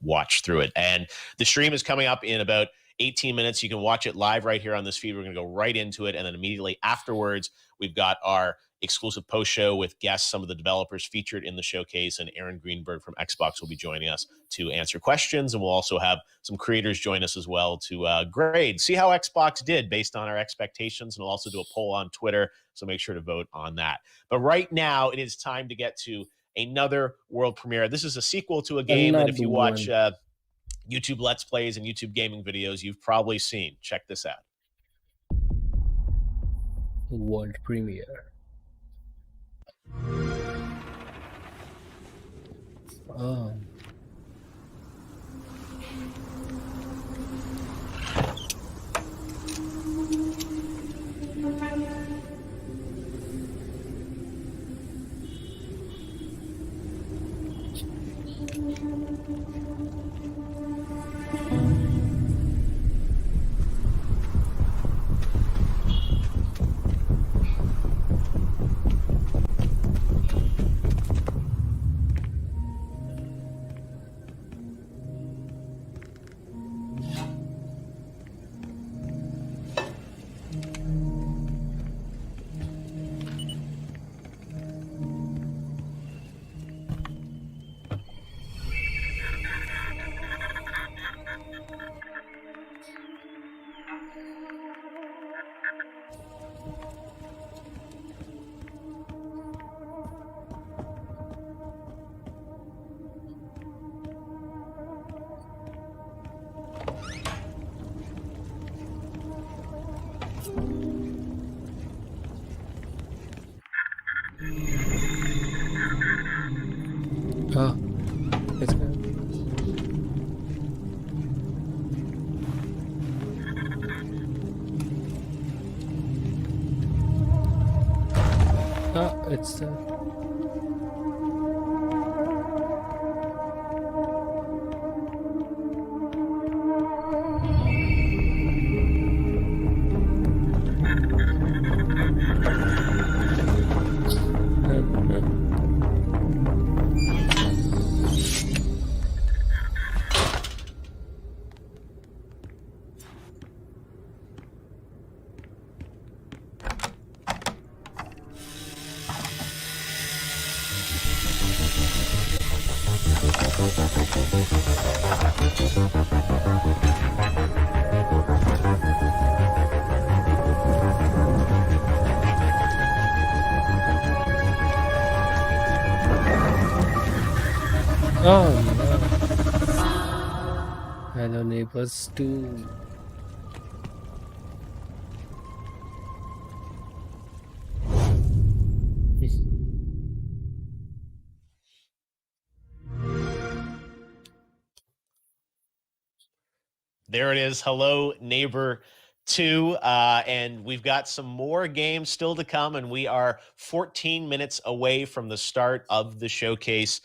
watch through it. And the stream is coming up in about 18 minutes. You can watch it live right here on this feed. We're going to go right into it. And then immediately afterwards, we've got our exclusive post show with guests, some of the developers featured in the showcase, and Aaron Greenberg from Xbox will be joining us to answer questions. And we'll also have some creators join us as well to grade, see how Xbox did based on our expectations. And we'll also do a poll on Twitter. So make sure to vote on that. But right now it is time to get to another world premiere. This is a sequel to a game that if you watch YouTube Let's Plays and YouTube gaming videos, you've probably seen. Check this out. World premiere. Oh. Oh, it's good. Oh, it's Oh no. Hello Neighbors 2. There it is. Hello Neighbor 2. And we've got some more games still to come, and we are 14 minutes away from the start of the showcase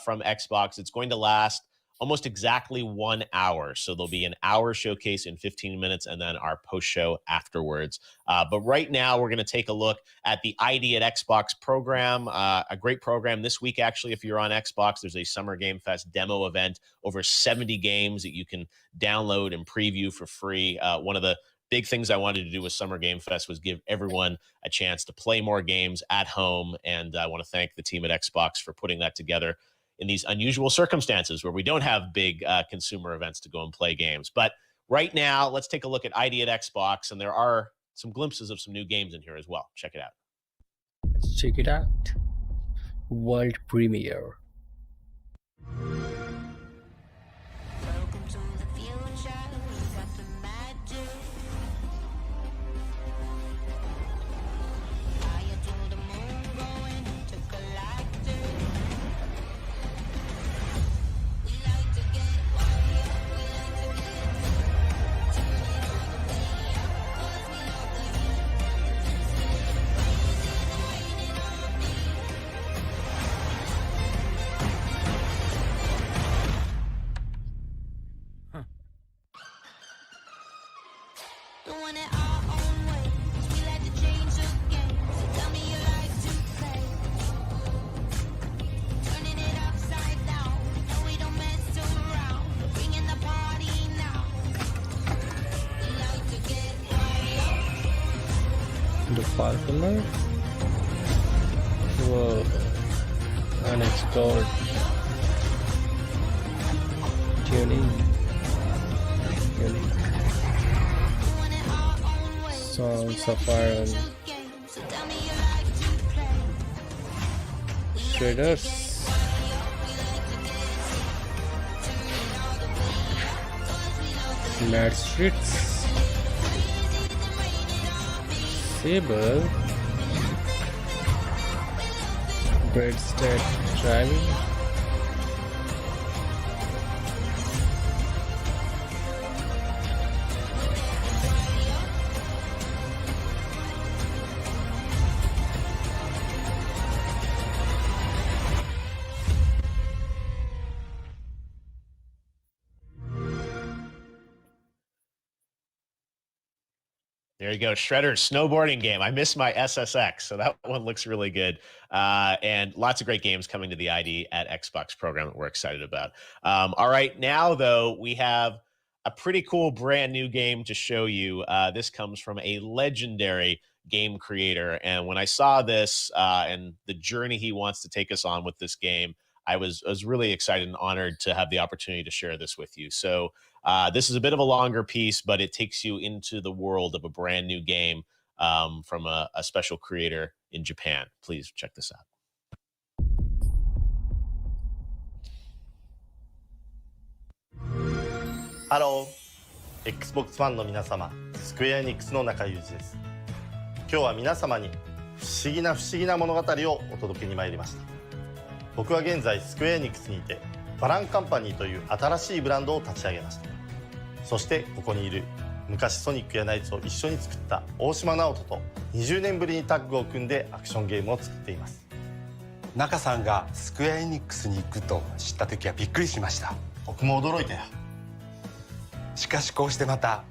from Xbox. It's going to last almost exactly 1 hour. So there'll be an hour showcase in 15 minutes and then our post show afterwards. But right now we're going to take a look at the ID at Xbox program, a great program this week. Actually, if you're on Xbox, there's a Summer Game Fest demo event, over 70 games that you can download and preview for free. One of the big things I wanted to do with Summer Game Fest was give everyone a chance to play more games at home. And I want to thank the team at Xbox for putting that together in these unusual circumstances where we don't have big consumer events to go and play games. But right now, let's take a look at ID at Xbox. And there are some glimpses of some new games in here as well. Check it out. Let's check it out. World premiere. Welcome to the The Falconer? Whoa. Unexplored. Tuning. Songs of Iron. Shredders. Mad Streets. Sable. Breadstead Driving. There you go, Shredder's snowboarding game. I missed my SSX, so that one looks really good. And lots of great games coming to the ID at Xbox program that we're excited about. All right, now though, we have a pretty cool brand new game to show you. This comes from a legendary game creator. And when I saw this and the journey he wants to take us on with this game, I was really excited and honored to have the opportunity to share this with you. So this is a bit of a longer piece, but it takes you into the world of a brand new game from a special creator in Japan. Please check this out. ハロー Xbox ファンの皆様、スクエアエニックスの中裕二です。今日は皆様に不思議な物語をお届けに参りました。僕は現在スクエアエニックスにいてバランカンパニーという新しいブランドを立ち上げました。そしてここにいる昔ソニックやナイツを一緒に作った大島直人と20年ぶりにタッグを組んでアクションゲームを作っています。中さんがスクエアエニックスに行くと知った時はびっくりしました。僕も驚いたよ。しかしこうしてまた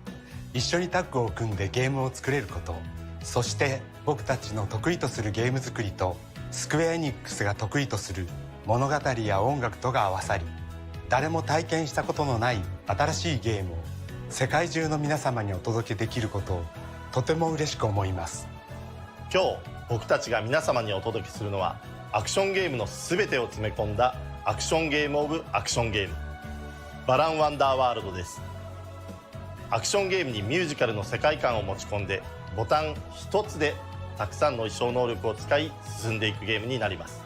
一緒にタッグを組んでゲームを作れること、そして僕たちの得意とするゲーム作りとスクエアエニックスが得意とする物語や音楽とが合わさり、誰も体験したことのない新しいゲームを世界中の皆様にお届けできることをとても嬉しく思います。今日僕たちが皆様にお届けするのはアクションゲームの全てを詰め込んだアクションゲームオブアクションゲーム、バランワンダーワールドです。アクションゲームにミュージカルの世界観を持ち込んでボタン一つでたくさんの衣装能力を使い進んでいくゲームになります。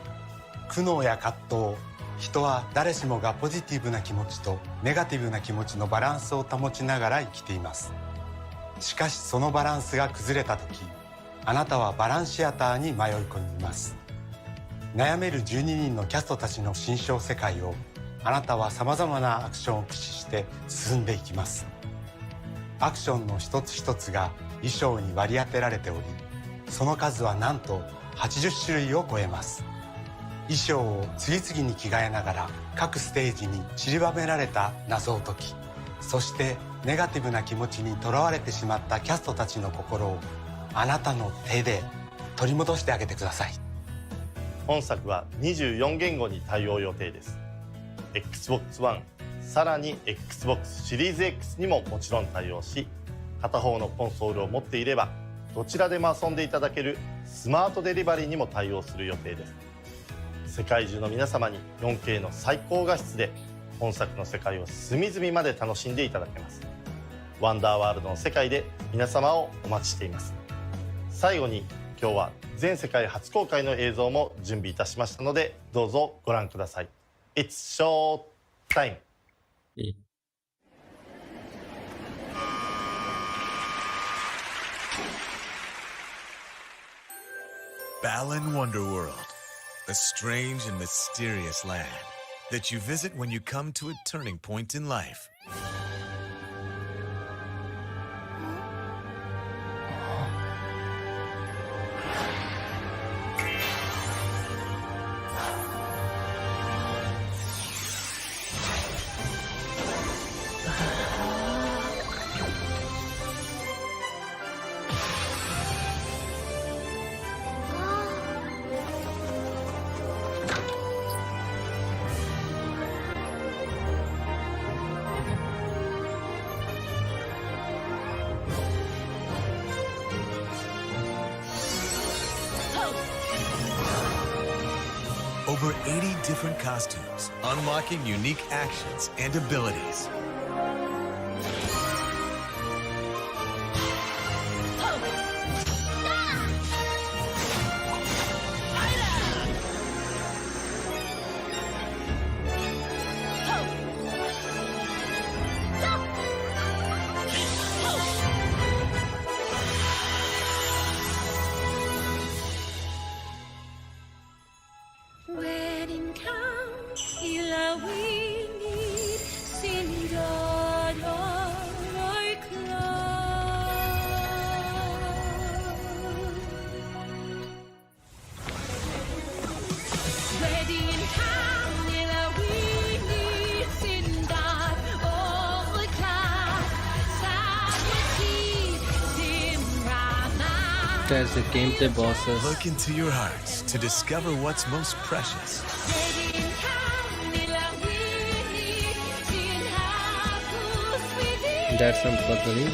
苦悩や葛藤、人は誰しもがポジティブな気持ちとネガティブな気持ちのバランスを保ちながら生きています。しかしそのバランスが崩れた時、あなたはバランシアターに迷い込みます。悩める12人のキャストたちの心象世界をあなたはさまざまなアクションを駆使して進んでいきます。アクションの一つ一つが衣装に割り当てられており、その数はなんと80種類を超えます。衣装を次々に着替えながら各ステージに散りばめられた謎を解き、そしてネガティブな気持ちにとらわれてしまったキャストたちの心をあなたの手で取り戻してあげてください。本作は24言語に対応予定です。 Xbox One、さらに Xbox シリーズ X にももちろん対応し、片方のコンソールを持っていればどちらでも遊んでいただけるスマートデリバリーにも対応する予定です。世界中の皆様に 4K の最高画質で本作の世界を隅々まで楽しんでいただけます。ワンダーワールドの世界で皆様をお待ちしています。最後に今日は全世界初公開の映像も準備いたしましたので、どうぞご覧ください。It's show time! Balan Wonderworld, a strange and mysterious land that you visit when you come to a turning point in life. over 80 different costumes, unlocking unique actions and abilities. Wedding count, ilawini, sindadoroy Wedding count, ilawini, sindadoroy There's the gameplay bosses. Look into your hearts to discover what's most precious. That's some puzzling.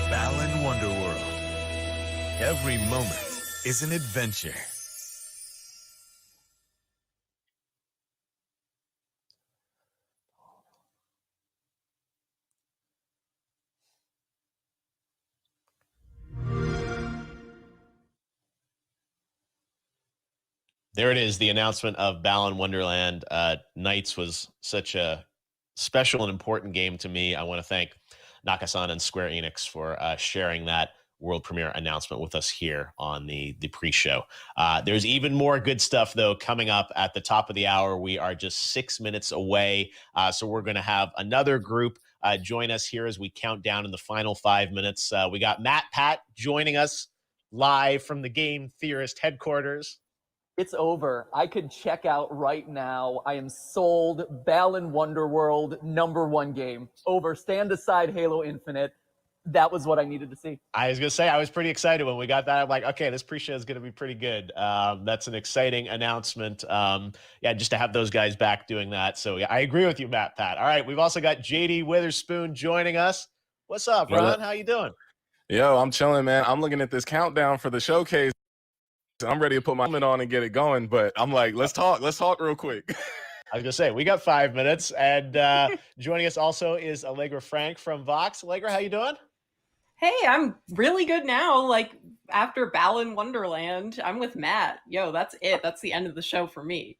Balan Wonderworld. Every moment is an adventure. There it is, the announcement of Balan Wonderland. Nights was such a special and important game to me. I want to thank Nakasan and Square Enix for sharing that world premiere announcement with us here on the pre-show. There's even more good stuff, though, coming up at the top of the hour. We are just 6 minutes away, so we're going to have another group join us here as we count down in the final 5 minutes. We got Matt Pat joining us live from the Game Theorist headquarters. It's over. I could check out right now. I am sold. Balan Wonderworld, #1 game. Over. Stand aside Halo Infinite. That was what I needed to see. I was going to say, I was pretty excited when we got that. I'm like, okay, this pre-show is going to be pretty good. That's an exciting announcement. Yeah, just to have those guys back doing that. So yeah, I agree with you, Matt Pat. All right, we've also got JD Witherspoon joining us. What's up, Ron? How you doing? Yo, I'm chilling, man. I'm looking at this countdown for the showcase. I'm ready to put my helmet on and get it going, but I'm like, let's talk real quick. I was gonna say, we got 5 minutes, and joining us also is Allegra Frank from Vox. Allegra, how you doing? Hey, I'm really good now. Like, after Balan Wonderland, I'm with Matt. Yo, that's it. That's the end of the show for me.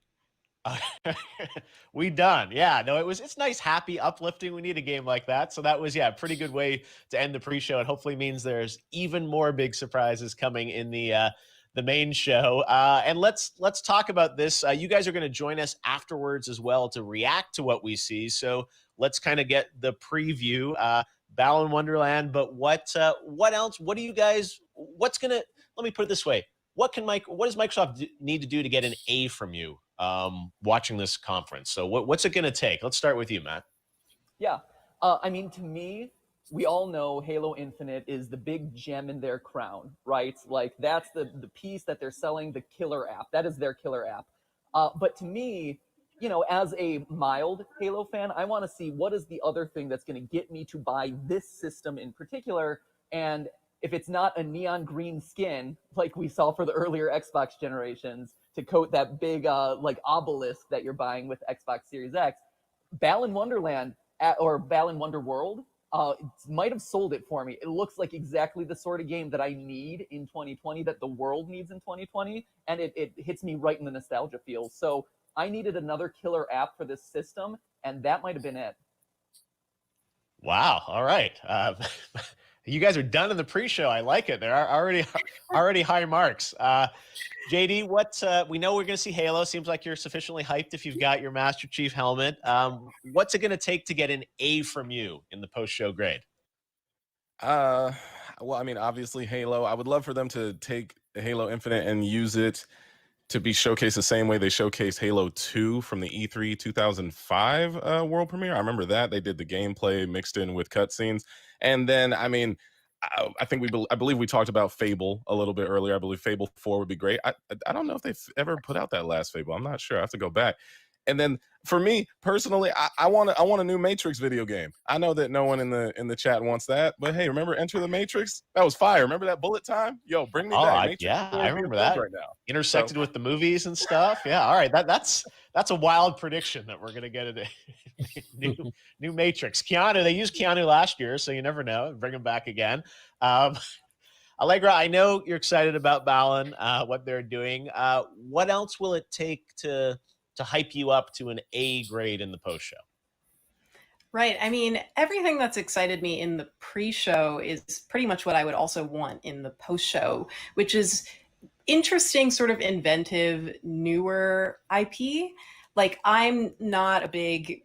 We done. Yeah, no, it's nice, happy, uplifting. We need a game like that. So that was, yeah, a pretty good way to end the pre-show. It hopefully means there's even more big surprises coming in the main show. And let's talk about this. You guys are going to join us afterwards as well to react to what we see. So let's kind of get the preview. Balan Wonderland, but what else? What do you guys? Let me put it this way: what does Microsoft need to do to get an A from you watching this conference? So what's it going to take? Let's start with you, Matt. Yeah, I mean, to me, we all know Halo Infinite is the big gem in their crown, right? Like, that's the piece that they're selling, the killer app. That is their killer app. But to me, you know, as a mild Halo fan, I want to see what is the other thing that's going to get me to buy this system in particular. And if it's not a neon green skin, like we saw for the earlier Xbox generations, to coat that big like obelisk that you're buying with Xbox Series X, Balan Wonderland or Balan Wonderworld might have sold it for me. It looks like exactly the sort of game that I need in 2020, that the world needs in 2020, and it hits me right in the nostalgia feels. So I needed another killer app for this system, and that might have been it. Wow. All right. You guys are done in the pre-show. I like it. There are already high marks. JD, we know we're going to see Halo. Seems like you're sufficiently hyped if you've got your Master Chief helmet. What's it going to take to get an A from you in the post-show grade? Well, I mean, obviously Halo. I would love for them to take Halo Infinite and use it to be showcased the same way they showcased Halo 2 from the E3 2005 world premiere. I remember that. They did the gameplay mixed in with cutscenes. And then, I mean, I believe we talked about Fable a little bit earlier. I believe Fable 4 would be great. I don't know if they've ever put out that last Fable. I'm not sure. I have to go back. And then for me personally, I want a new Matrix video game. I know that no one in the chat wants that, but hey, remember Enter the Matrix? That was fire. Remember that bullet time? Yo, bring me back. Matrix Yeah, is I being remember built that. right now. Intersected with the movies and stuff. Yeah, all right. That's a wild prediction that we're gonna get a new Matrix. Keanu, they used Keanu last year, so you never know. Bring him back again. Allegra, I know you're excited about Balan, what they're doing. What else will it take to hype you up to an A grade in the post show? Right. I mean, everything that's excited me in the pre-show is pretty much what I would also want in the post-show, which is interesting, sort of inventive, newer IP. Like, I'm not a big,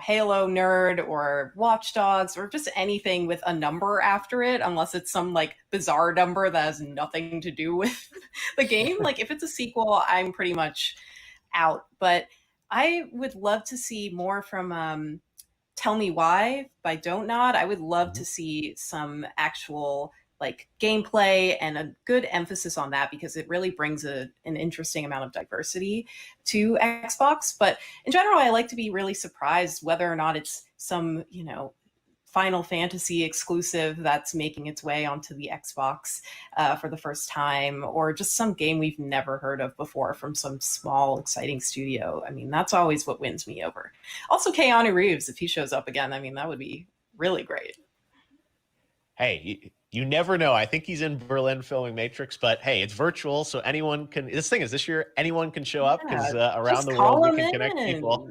Halo nerd or Watch Dogs or just anything with a number after it, unless it's some like bizarre number that has nothing to do with the game. Like, if it's a sequel, I'm pretty much out. But I would love to see more from Tell Me Why by Don't Nod. I would love to see some actual like gameplay and a good emphasis on that, because it really brings an interesting amount of diversity to Xbox. But in general, I like to be really surprised whether or not it's some, Final Fantasy exclusive that's making its way onto the Xbox for the first time, or just some game we've never heard of before from some small, exciting studio. I mean, that's always what wins me over. Also, Keanu Reeves, if he shows up again, I mean, that would be really great. Hey, you never know. I think he's in Berlin filming Matrix, but hey, it's virtual, so anyone can. This thing is, this year anyone can show up, because around the world we can connect people,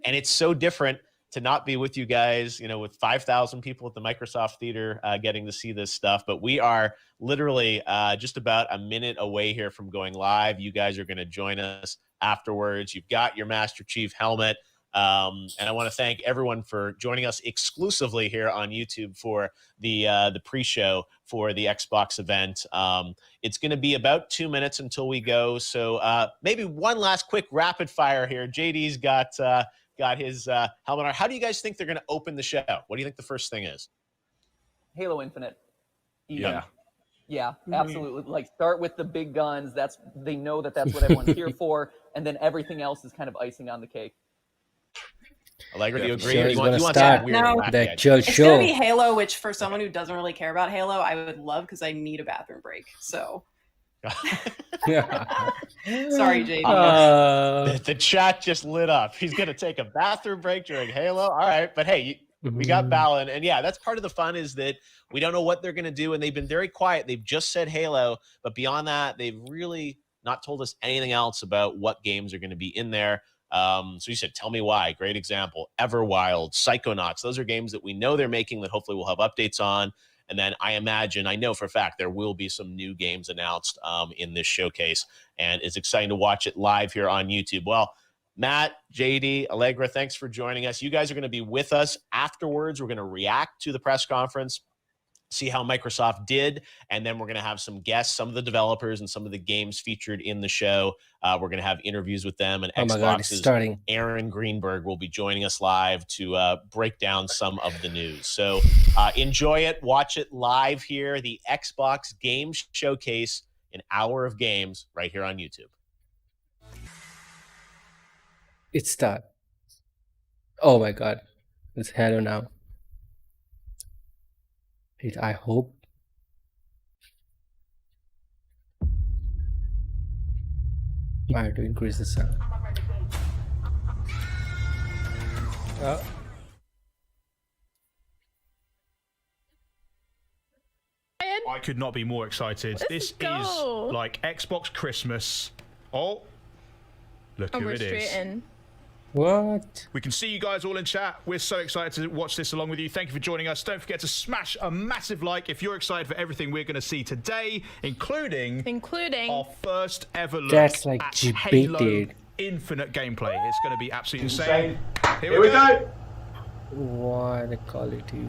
and it's so different to not be with you guys, with 5,000 people at the Microsoft Theater getting to see this stuff. But we are literally just about a minute away here from going live. You guys are going to join us afterwards. You've got your Master Chief helmet. And I want to thank everyone for joining us exclusively here on YouTube for the pre-show for the Xbox event. It's going to be about 2 minutes until we go. So maybe one last quick rapid fire here. JD's got his helmet on. How do you guys think they're going to open the show? What do you think the first thing is? Halo Infinite. Yeah. Yeah, absolutely. Like, start with the big guns. They know that's what everyone's here for, and then everything else is kind of icing on the cake. Allegra, do you agree? Sure, You it's want gonna that start weird No. wacky that idea? Joe It's show. going to be Halo, which for someone who doesn't really care about Halo, I would love, because I need a bathroom break. So, sorry, JD. The chat just lit up. He's going to take a bathroom break during Halo. All right. But hey, we got Balan. And yeah, that's part of the fun, is that we don't know what they're going to do. And they've been very quiet. They've just said Halo. But beyond that, they've really not told us anything else about what games are going to be in there. So you said Tell Me Why, great example. Everwild, Psychonauts. Those are games that we know they're making that hopefully we'll have updates on. And then I know for a fact there will be some new games announced in this showcase. And it's exciting to watch it live here on YouTube. Well, Matt, JD, Allegra, thanks for joining us. You guys are going to be with us afterwards. We're going to react to the press conference, see how Microsoft did, and then we're going to have some guests, some of the developers and some of the games featured in the show. We're going to have interviews with them, and Oh my God, it's Xbox's starting. Aaron Greenberg will be joining us live to break down some of the news. So enjoy it. Watch it live here, the Xbox Game Showcase, an hour of games right here on YouTube. It's start. Oh my God, it's Halo now. I hope. I have to increase the sound. I could not be more excited. This is like Xbox Christmas. Oh, look who it is. What? We can see you guys all in chat. We're so excited to watch this along with you. Thank you for joining us. Don't forget to smash a massive like if you're excited for everything we're going to see today, including our first ever look That's like at Halo debated. Infinite gameplay. It's going to be absolutely insane. Here we go. Why the quality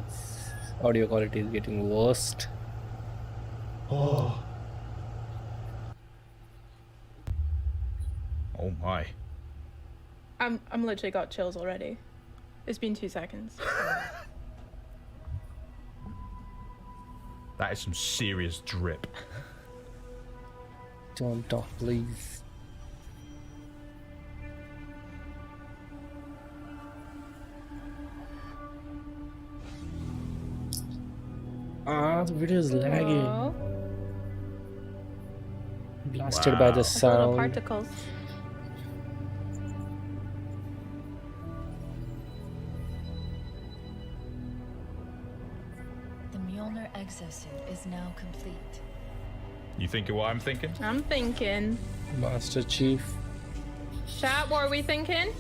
audio quality is getting worst. Oh my. I'm literally got chills already. It's been 2 seconds. That is some serious drip. Don't talk, please. the video is lagging. Oh. Blasted by the Little sound. particles. The Mjolnir exosuit is now complete. You thinking what I'm thinking? I'm thinking. Master Chief. Chat, what are we thinking?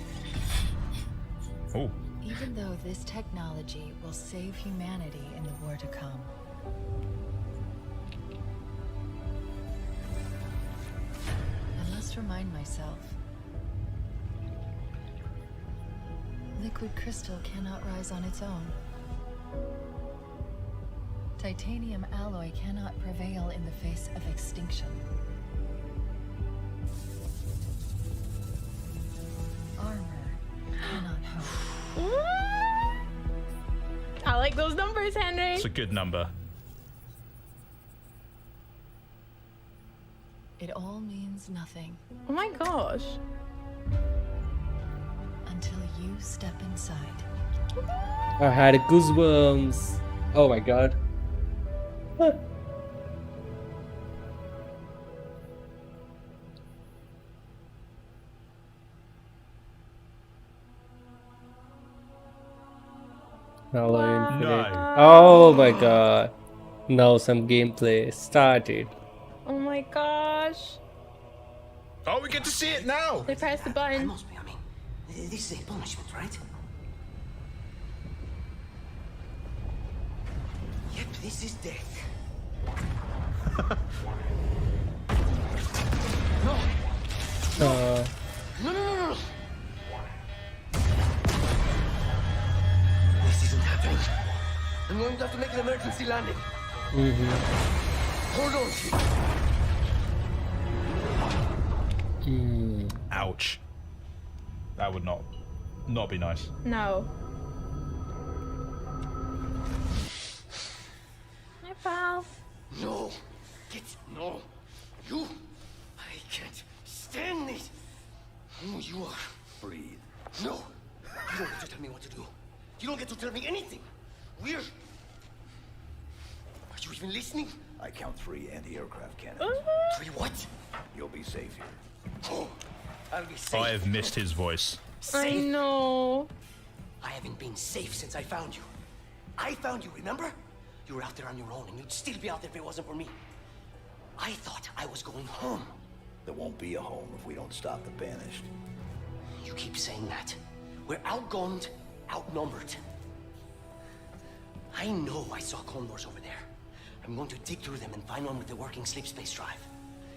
Oh. Even though this technology will save humanity in the war to come, I must remind myself. Liquid crystal cannot rise on its own. Titanium alloy cannot prevail in the face of extinction. Armor cannot hope. I like those numbers, Henry. It's a good number. It all means nothing Oh my gosh. until you step inside. I had goosebumps. Oh my god. Halo Infinite. No. Oh my god. Now some gameplay started. Oh my gosh. Oh, we get to see it now. They pressed the button. This is a punishment, right? Yep, this is death. No! No, no, no, no! This isn't happening. I'm going to have to make an emergency landing. Hold on. Ouch. That would not be nice. No. Hi, pal. No! No! You! I can't stand this! Who you are? Breathe. No! You don't get to tell me what to do. You don't get to tell me anything. We're... Are you even listening? I count 3 anti-aircraft cannons. 3 what? You'll be safe here. Oh, I'll be safe. I have missed his voice. I know. I haven't been safe since I found you. I found you, remember? You were out there on your own, and you'd still be out there if it wasn't for me. I thought I was going home. There won't be a home if we don't stop the Banished. You keep saying that. We're outgunned, outnumbered. I know I saw Condors over there. I'm going to dig through them and find one with the working sleep space drive.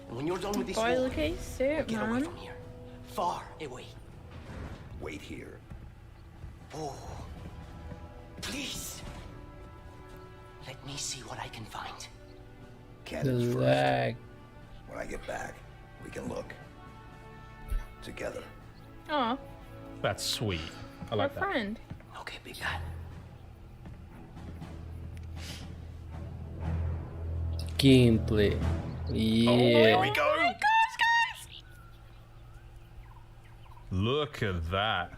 And when you're done with this Boy, war, look at his suit, get away man. from here. Far away. Wait here. Oh, please. Let me see what I can find. Cannons first. Lag. When I get back, we can look. Together. Oh, That's sweet. I our like that. friend. Okay, big guy. Gameplay. Yeah. Here we go. Oh my gosh, guys! Look at that.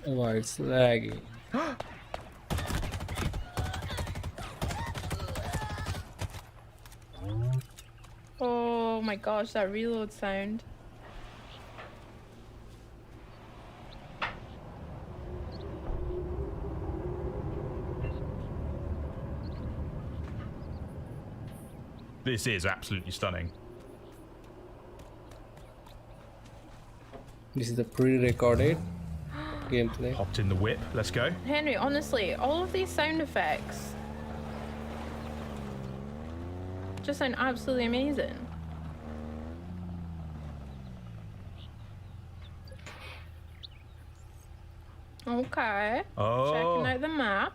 Oh, it's lagging. Oh my gosh, that reload sound. This is absolutely stunning. This is the pre-recorded gameplay. Hopped in the whip. Let's go. Henry, honestly, all of these sound effects just sound absolutely amazing. Okay. Oh. Checking out the map.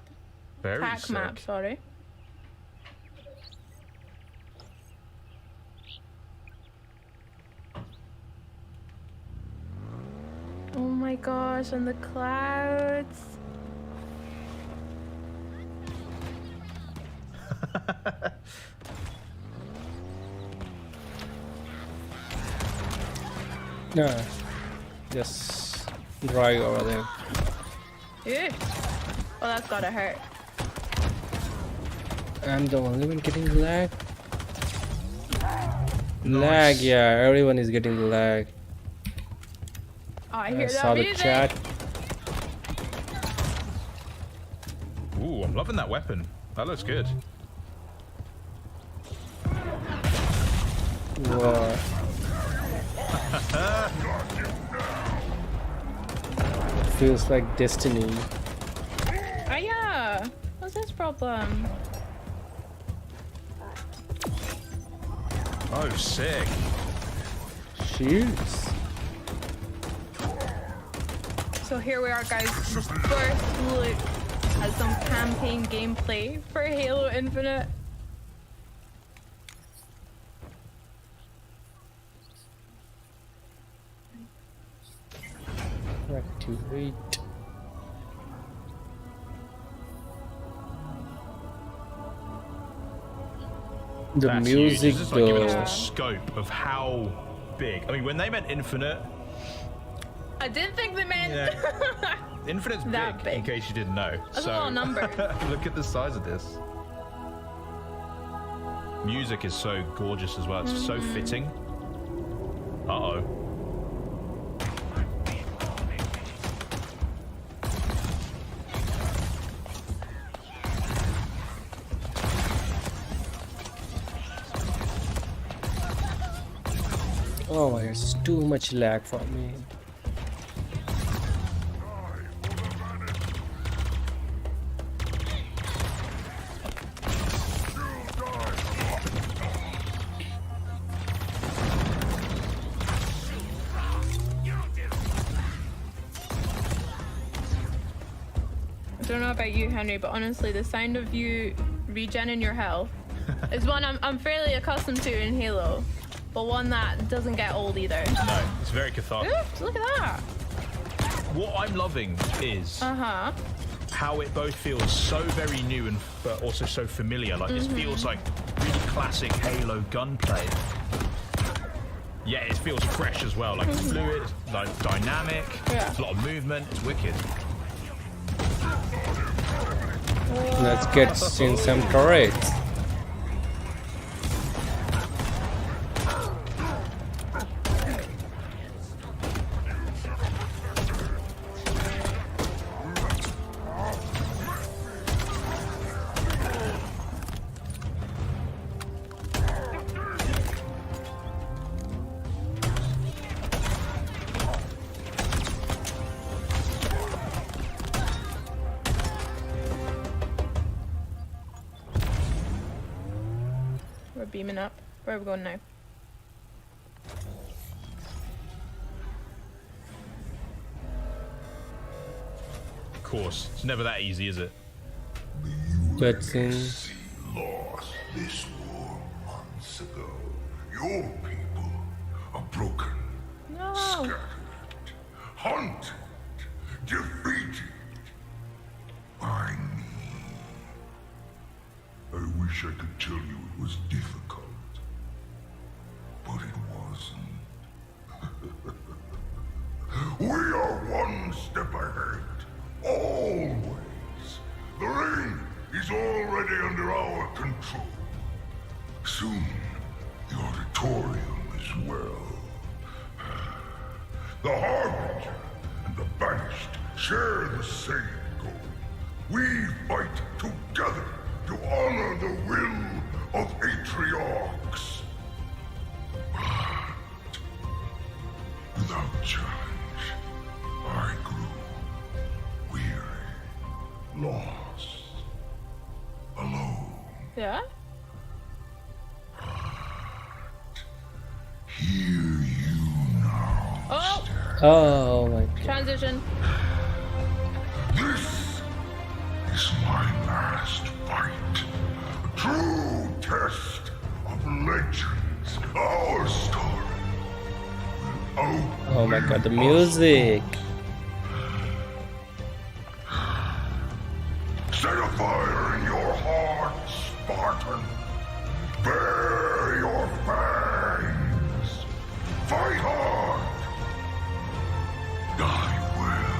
Very Pack sick. map, sorry. Oh my gosh, and the clouds. No, just drive over there. Ew. Oh, that's gotta hurt. I'm the only one getting lag. Lag, yeah, everyone is getting lag. I hear saw that the music. chat. Ooh, I'm loving that weapon. That looks good. Whoa. Feels like destiny. Oh yeah. What's this problem? Oh, sick. Shoots. So here we are, guys. The first look at some campaign gameplay for Halo Infinite. Activate. The That's music, huge. This is like giving us though. the scope of how big. I mean, when they meant Infinite, I didn't think they meant Infinite's that big, in case you didn't know. That's a lot of numbers. Look at the size of this. Music is so gorgeous as well. It's so fitting. Uh-oh. Oh my god, it's too much lag for me. I don't know about you, Henry, but honestly, the sound of you regenerating your health is one I'm fairly accustomed to in Halo, but one that doesn't get old either. No, it's very cathartic. Oof, look at that. What I'm loving is how it both feels so very new and but also so familiar. Like this feels like really classic Halo gunplay. Yeah, it feels fresh as well. Like it's fluid, like dynamic. Yeah. There's a lot of movement. It's wicked. Let's get in some turrets. We're beaming up. Where are we going now? Of course, it's never that easy, is it? Cutscene. Lost this war months ago. Your people are broken, No. scattered, hunted, defeated by me. I wish I could tell you it was difficult, but it wasn't. We are one step ahead, always. The ring is already under our control. Soon, the auditorium as well. The Harbinger and the Banished share the same goal. We fight together to honor the will of Atriox. But without challenge, I grew weary, lost, alone. Yeah? Here you now. Oh! Oh my god. Transition. This is my last fight. A true test of legends. Our story will outlive Oh my god, the music. Set a fire in your heart, Spartan. Bare your fangs. Fight hard. Die well.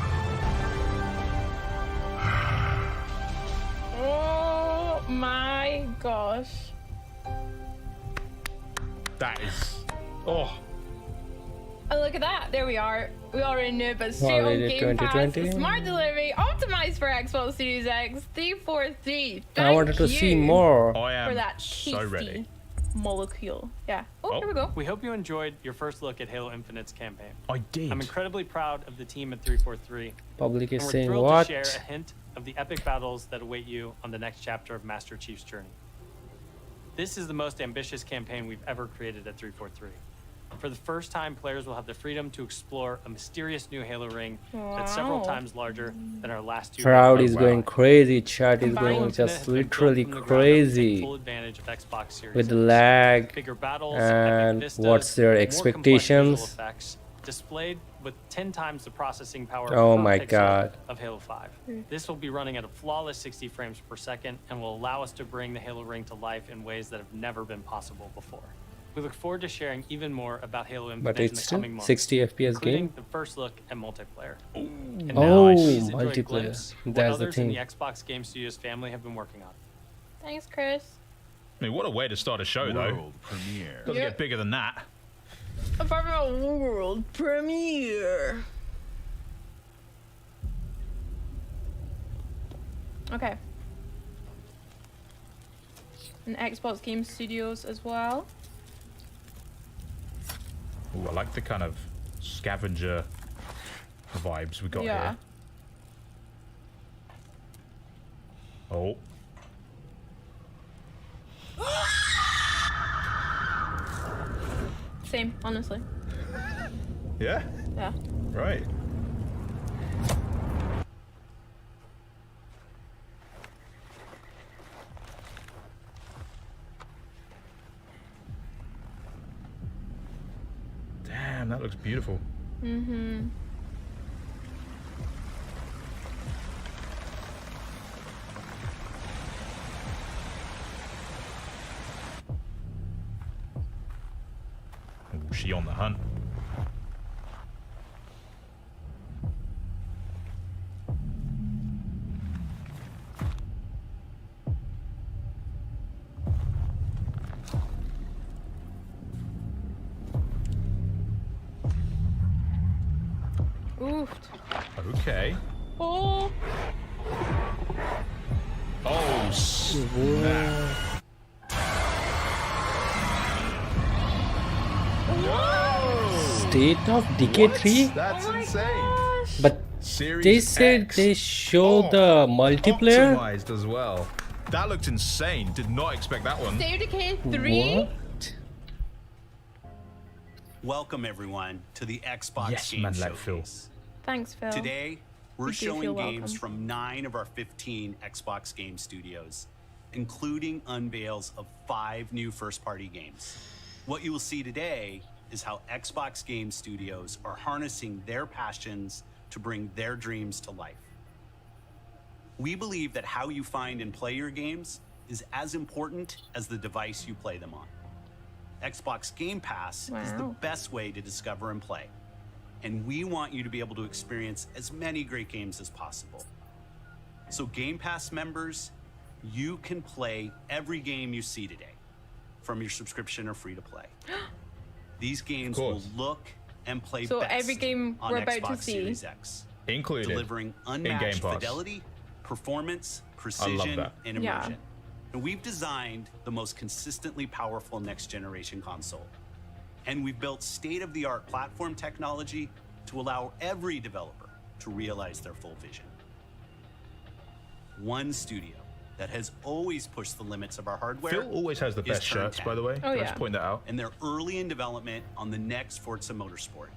Oh my gosh. That is. Oh. Oh, look at that. There we are. We already knew, but straight on Already Game Pass, 2020. smart delivery, optimized for Xbox Series X, 343. I wanted to see more. I am for that so tasty ready. molecule. Yeah. Oh, here we go. We hope you enjoyed your first look at Halo Infinite's campaign. I did. I'm incredibly proud of the team at 343. Public is and we're saying thrilled what? to share a hint of the epic battles that await you on the next chapter of Master Chief's journey. This is the most ambitious campaign we've ever created at 343. For the first time, players will have the freedom to explore a mysterious new Halo ring that's several Wow. times larger than our last two. Crowd rings. is going crazy. Chat is Halo going Infinite just has been built literally from the ground up to take crazy full advantage of Xbox Series with X. the lag Bigger battles, and epic vistas, what's their more complex visual expectations. effects, displayed with 10 times the processing power Oh per my pixel God. of Halo 5. This will be running at a flawless 60 frames per second and will allow us to bring the Halo ring to life in ways that have never been possible before. We look forward to sharing even more about Halo Infinite But in it's the still coming months, 60 FPS including game. the first look at multiplayer. And Oh, please enjoy a multiplayer. glimpse of what That's the others in thing. the Xbox Game Studios family have been working on. Thanks, Chris. I mean, what a way to start a show, though. World premiere. Doesn't Yep. get bigger than that. Apart from a world premiere. Okay. And Xbox Game Studios as well. Ooh, I like the kind of scavenger vibes we got Yeah. here. Oh. Same, honestly. Yeah? Yeah. Right. Damn, that looks beautiful. Mm-hmm. Ooh, she on the hunt. Oofed. Okay. Oh. Oh, snap. State of Decay 3? That's insane. But Series they said X. they showed the multiplayer. Optimized as well. That looked insane. Did not expect that one. State of Decay 3? What? Welcome everyone to the Xbox Yes, Game man like Showcase. Thanks, Phil. Today, we're You do showing feel games welcome. from 9 of our 15 Xbox Game Studios, including unveils of 5 new first-party games. What you will see today is how Xbox Game Studios are harnessing their passions to bring their dreams to life. We believe that how you find and play your games is as important as the device you play them on. Xbox Game Pass is the Wow. best way to discover and play. And we want you to be able to experience as many great games as possible. So Game Pass members, you can play every game you see today from your subscription or free to play. These games will look and play So best every game on we're about Xbox to see. Series X, Included delivering in Game unmatched Pass. fidelity, performance, precision, that. and Yeah. immersion. And we've designed the most consistently powerful next generation console. And we've built state-of-the-art platform technology to allow every developer to realize their full vision. One studio that has always pushed the limits of our hardware. Phil always has the is best Turn shirts, 10. by the way. Oh, Let's yeah. point that out. And they're early in development on the next Forza Motorsport.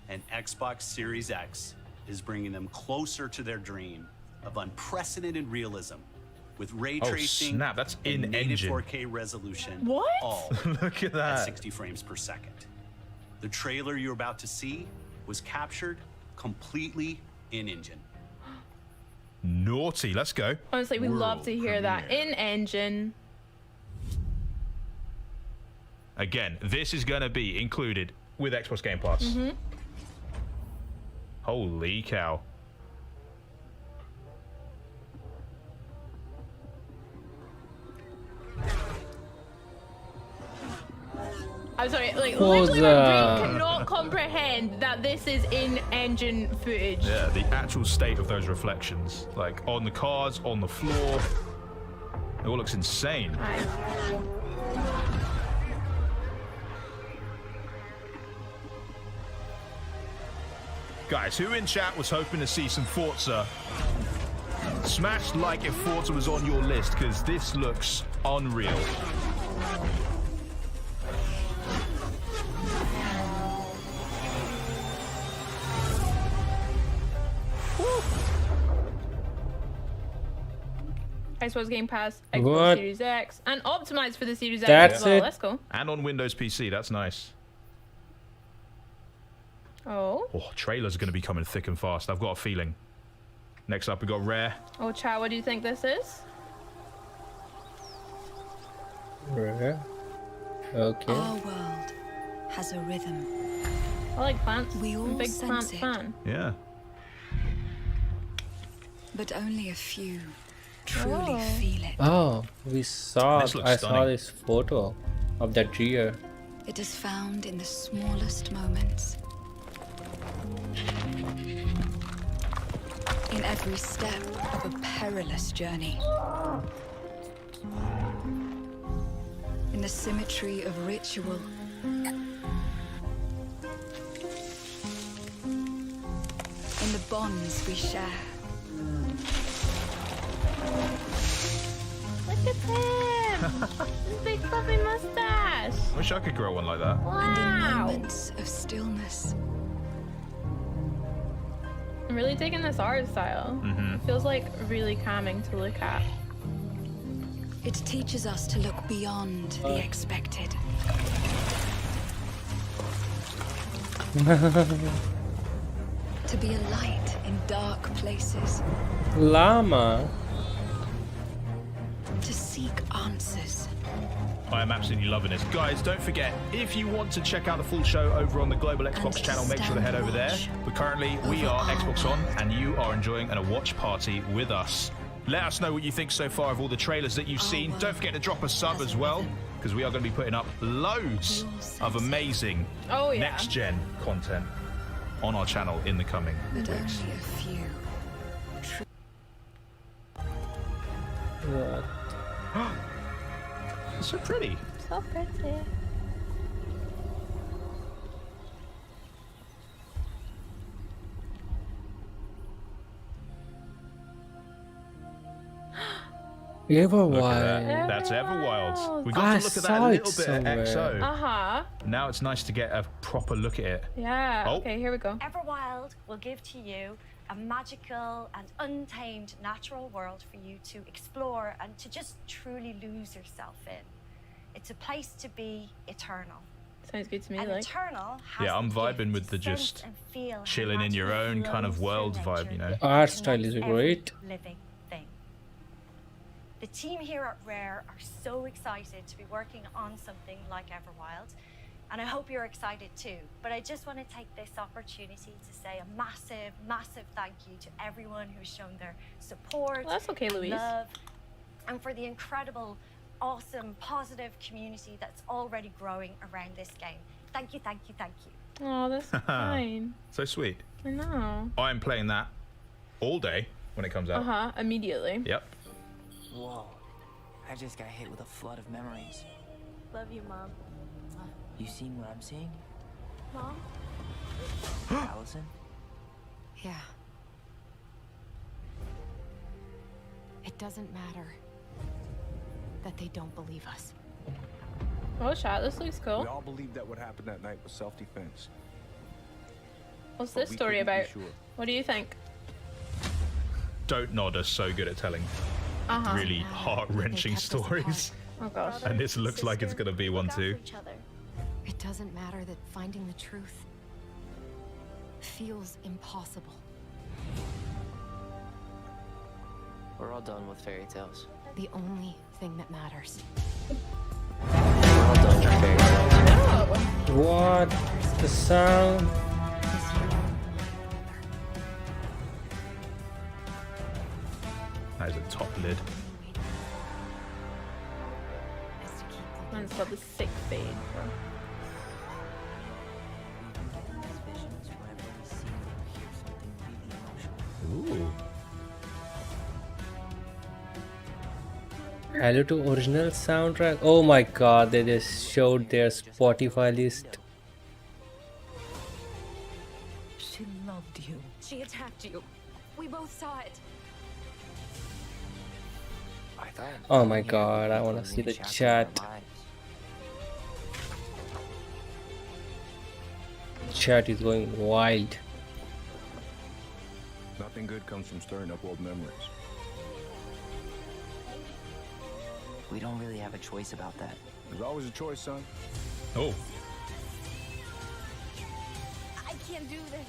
And Xbox Series X is bringing them closer to their dream of unprecedented realism with ray Oh, tracing snap, that's and in native engine. 4K resolution. What? All Look at at that. 60 frames per second. The trailer you're about to see was captured completely in engine. Naughty. Let's go. Honestly, we love to hear that. premiere. In engine. Again, this is going to be included with Xbox Game Pass. Mm-hmm. Holy cow. I'm sorry, like Forza. literally my brain cannot comprehend that this is in-engine footage. Yeah, the actual state of those reflections, like on the cars, on the floor, it all looks insane. Guys, who in chat was hoping to see some Forza? Smash like if Forza was on your list, because this looks unreal. Xbox Game Pass, Xbox What? Series X, and optimized for the Series X That's as well. it? Let's go. And on Windows PC, that's nice. Oh. Oh, trailers are going to be coming thick and fast. I've got a feeling. Next up, we got Rare. Oh, chat, what do you think this is? Rare. Okay. Our world has a rhythm. I like plants. We all I'm a big sense plant it. fan. Yeah. But only a few truly feel it. Oh, we saw. This looks I saw stunning. this photo of that deer. It is found in the smallest moments. In every step of a perilous journey. In the symmetry of ritual. In the bonds we share. Look at him! His big fluffy mustache. Wish I could grow one like that. And in Wow. moments of stillness. I'm really digging this art style. Mhm. It feels like really calming to look at. It teaches us to look beyond the expected. To be a light in dark places. Llama. To seek answers. I am absolutely loving this. Guys, don't forget, if you want to check out the full show over on the Global Xbox channel, make sure to head over there. But currently, we are Xbox On, and you are enjoying a watch party with us. Let us know what you think so far of all the trailers that you've seen. Don't forget to drop a sub as well, because we are going to be putting up loads of amazing next-gen content on our channel in the coming But only weeks. a few. What? It's so pretty. So pretty. Everwild. Look at that. That's Everwild. We got I to look at that saw a it little bit at somewhere. XO. Uh-huh. Now it's nice to get a proper look at it. Yeah. Oh. Okay, here we go. Everwild will give to you a magical and untamed natural world for you to explore and to just truly lose yourself in. It's a place to be eternal. Sounds good to me. And Like. eternal has Yeah, I'm the gift vibing with to the sense just and feel how chilling in your magic own kind of flows world through vibe, you know? Art style connects is every great. living thing. The team here at Rare are so excited to be working on something like Everwild, and I hope you're excited too. But I just want to take this opportunity to say a massive, massive thank you to everyone who's shown their support, Well, that's okay, Louise. love, and for the incredible, awesome, positive community that's already growing around this game. Thank you, thank you, thank you. Oh, that's fine. So sweet. I know. I'm playing that all day when it comes out. Uh-huh. Immediately. Yep. Whoa. I just got hit with a flood of memories. Love you, Mom. You seen what I'm seeing? Mom? Allison? Yeah. It doesn't matter that they don't believe us. Oh, chat. This looks We cool. all believed that what happened that night was self-defense. What's but this we story couldn't be about? sure. What do you think? Don't Nod are so good at telling Uh-huh. really heart-wrenching stories. Oh gosh. And this looks like it's going to be one too. It doesn't matter that finding the truth feels impossible. We're all done with fairy tales. The only thing that matters. We're all done with fairy tales. What? The sound? That is a top lid. Mine's got the sick fade. Ooh. Halo 2 original soundtrack. Oh my god, they just showed their Spotify list. She loved you. She attacked you. We both saw it. Oh my god, I want to see the chat. Chat is going wild. Nothing good comes from stirring up old memories. We don't really have a choice about that. There's always a choice, son. Oh. I can't do this.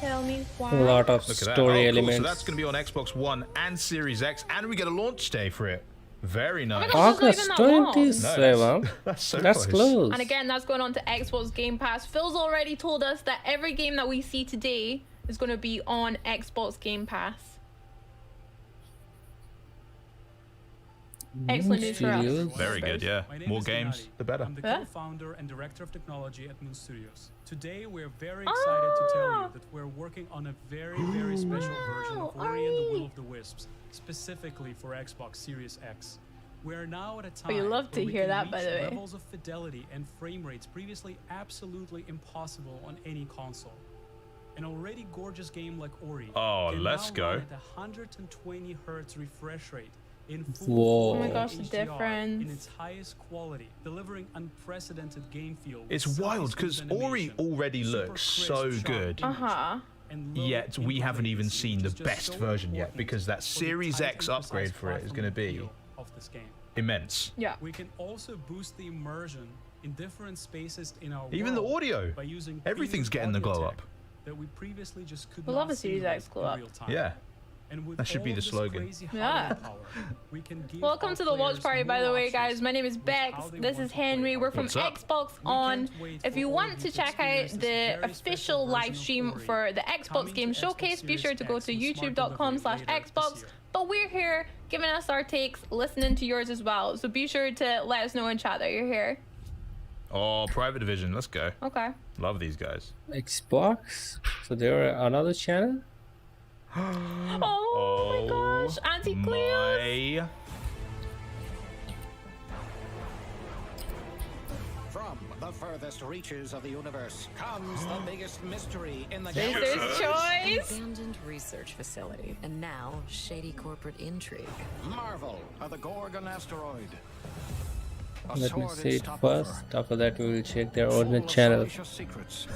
Tell me why. A lot of Look at that. story Oh, cool. elements. So that's going to be on Xbox One and Series X, and we get a launch day for it. Very nice. August 27th. That's so That's close. And again, that's going on to Xbox Game Pass. Phil's already told us that every game that we see today is going to be on Xbox Game Pass. Excellent news for us. Very good, yeah. My name More is games, Gennady. the better. I'm the Huh? co-founder and director of technology at Moon Studios. Today, we're very excited to tell you that we're working on a very, very special version of Ori and the Will of the Wisps, specifically for Xbox Series X. We're now at a time Oh, you love to where we hear can that, by reach the way. levels of fidelity and frame rates previously absolutely impossible on any console. An already gorgeous game like Ori Oh, can let's now go. run at 120 hertz refresh rate in full Whoa. Oh my gosh, the HDR difference. in its highest quality, delivering unprecedented game feel. with It's wild side-by-side because Ori animation, already super looks crisp, so sharp good. Uh-huh. and low Yet we input haven't even latency, seen which the is just best so version yet important because that for the Series tight X and precise upgrade for it is going to platforming be feel of this game. immense. Yeah. We can also boost the immersion in different spaces in our Even the world audio. by using Everything's premium getting the audio glow tech up. that we previously just could We not love a Series simulate X glow in up. real time. Yeah. And with That should be all the this slogan. crazy Yeah. hardware power, we can give Welcome our to the watch players party, by more the way, options guys. My name is with Bex. how they This want is to play Henry. We're from What's up? Xbox We On. can't wait If for you all want of to you to check out experience this the very special official version live of stream Ori, for the Xbox coming Game to Showcase, Xbox be sure to go Series to X with smart delivery later youtube.com/Xbox. this year. But we're here giving us our takes, listening to yours as well. So be sure to let us know in chat that you're here. Oh, Private Division. Let's go. Okay. Love these guys. Xbox? So there are another channel? Oh my gosh, Auntie Cleo. From the furthest reaches of the universe comes the biggest mystery in the There's galaxy. choice. Abandoned research facility. And now, shady corporate intrigue. Marvel of the Gorgon asteroid. A Let me sordid see it stopover first. After that, we will check their full original of channel. salacious secrets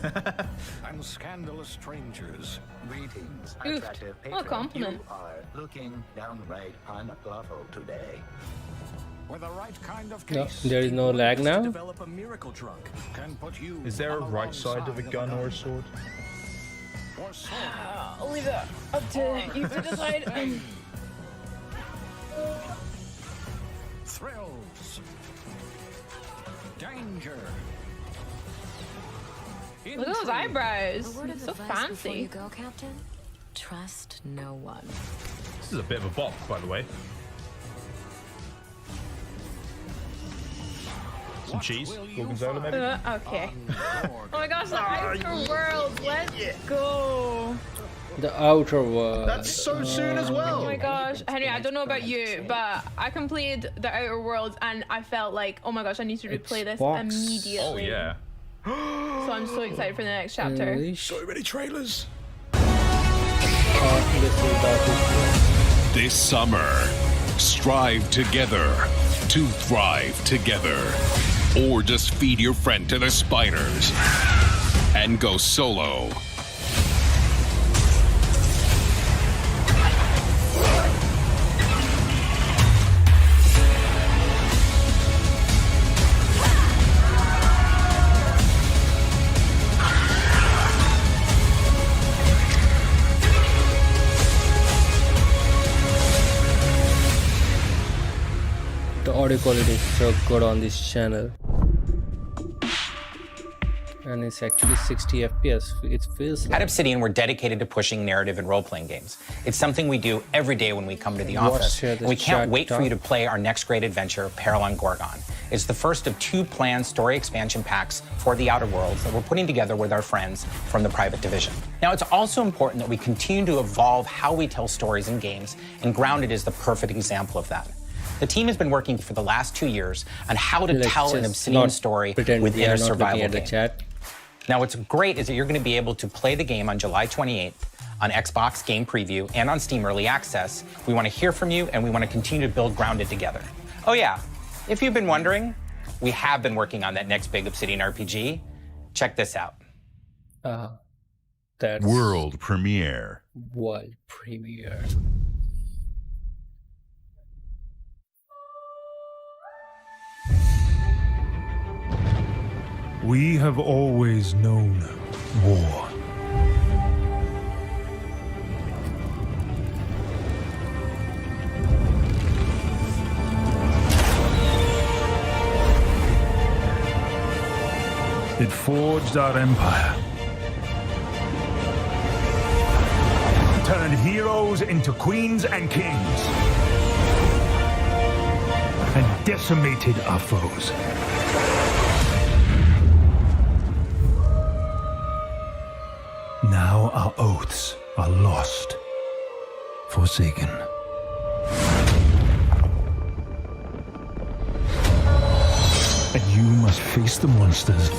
and scandalous strangers. Greetings, Oof. attractive What a patron. compliment. You are looking downright unlawful today. With the right kind of No, case, there is no lag now. develop a miracle drug. Can put you Is there a on the right wrong side of a gun or a sword? Or sword. I'll leave it up to you to decide. Thrills. Danger. Look at those eyebrows. A word of So advice before you fancy. go, Captain. Trust no one. This is a bit of a bop, by the way. Some cheese. Gorgonzola, maybe? Okay. Oh my gosh, the Outer Worlds. Let's go. The Outer World. That's so soon as well. Oh my gosh, Henry, I don't know about you, but I completed the Outer Worlds and I felt like, oh my gosh, I need to replay this Xbox. immediately. Oh, yeah. So I'm so excited for the next chapter. Unleash. So many trailers. This summer, strive together to thrive together. Or just feed your friend to the spiders and go solo. The audio quality is so good on this channel. And it's actually 60 FPS. It feels like. At Obsidian, we're dedicated to pushing narrative and role-playing games. It's something we do every day when we come to the Watch office. here, this And we can't chat wait for you to talk. play our next great adventure, Peril on Gorgon. It's the first of 2 planned story expansion packs for the Outer Worlds that we're putting together with our friends from the Private Division. Now, it's also important that we continue to evolve how we tell stories in games, and Grounded is the perfect example of that. The team has been working for the last 2 years on how to tell an Obsidian story within a survival game. Now, what's great is that you're going to be able to play the game on July 28th on Xbox Game Preview and on Steam Early Access. We want to hear from you, and we want to continue to build Grounded together. Oh yeah, if you've been wondering, we have been working on that next big Obsidian RPG. Check this out. That's world premiere. World premiere. We have always known war. It forged our empire. Turned heroes into queens and kings. And decimated our foes. Now our oaths are lost, forsaken. And you must face the monsters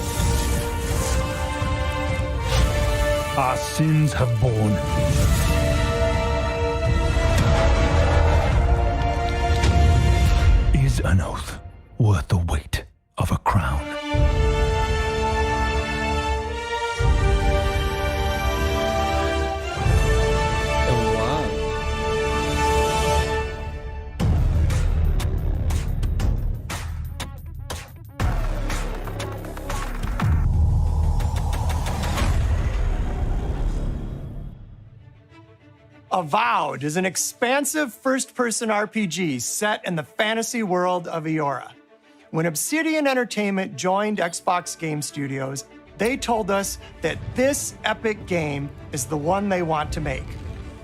our sins have borne. Is an oath worth the weight of a crown? Avowed is an expansive first-person RPG set in the fantasy world of Eora. When Obsidian Entertainment joined Xbox Game Studios, they told us that this epic game is the one they want to make.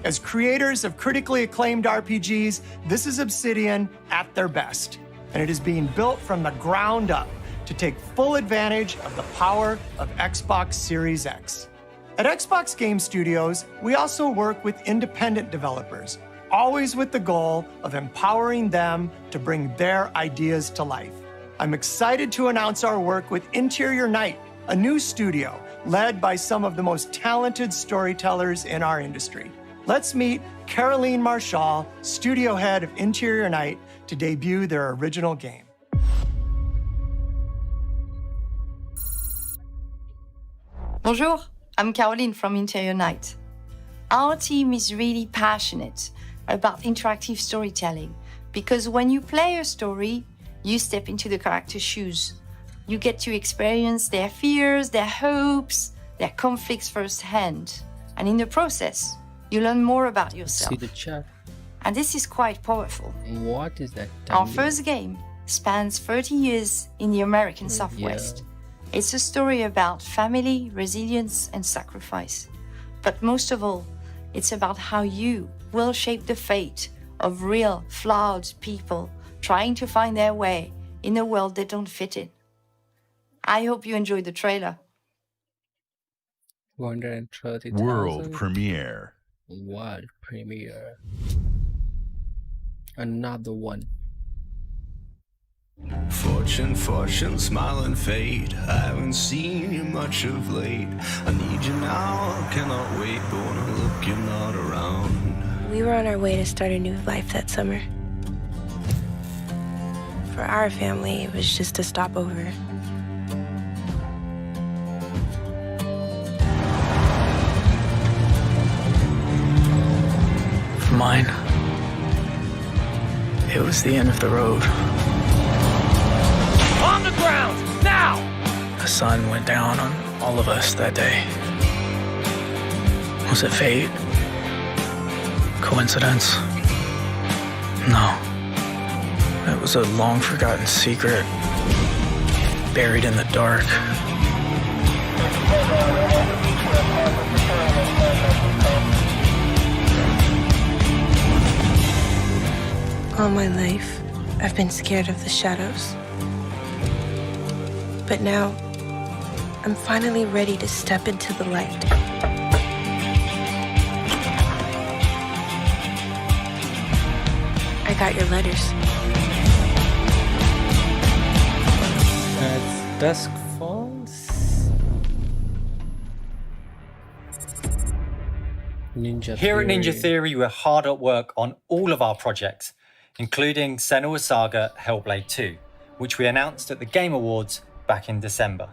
As creators of critically acclaimed RPGs, this is Obsidian at their best, and it is being built from the ground up to take full advantage of the power of Xbox Series X. At Xbox Game Studios, we also work with independent developers, always with the goal of empowering them to bring their ideas to life. I'm excited to announce our work with Interior Night, a new studio led by some of the most talented storytellers in our industry. Let's meet Caroline Marchal, studio head of Interior Night, to debut their original game. Bonjour. I'm Caroline from Interior Night. Our team is really passionate about interactive storytelling because when you play a story, you step into the character's shoes. You get to experience their fears, their hopes, their conflicts firsthand. And in the process, you learn more about yourself. See the chat. And this is quite powerful. What is that? Our first game spans 30 years in the American Southwest. Yeah. It's a story about family, resilience, and sacrifice. But most of all, it's about how you will shape the fate of real, flawed people trying to find their way in a world they don't fit in. I hope you enjoyed the trailer. 130,000. World premiere. World premiere. Another one. Fortune, fortune, smile and fade. I haven't seen you much of late. I need you now, cannot wait. But when I look, you're not around. We were on our way to start a new life that summer. For our family, it was just a stopover. For mine, it was the end of the road. On the ground, now! The sun went down on all of us that day. Was it fate? Coincidence? No. It was a long-forgotten secret, buried in the dark. All my life, I've been scared of the shadows. But now, I'm finally ready to step into the light. I got your letters. That's Dusk Falls. Here at Ninja Theory, we're hard at work on all of our projects, including Senua's Saga Hellblade 2, which we announced at the Game Awards back in December.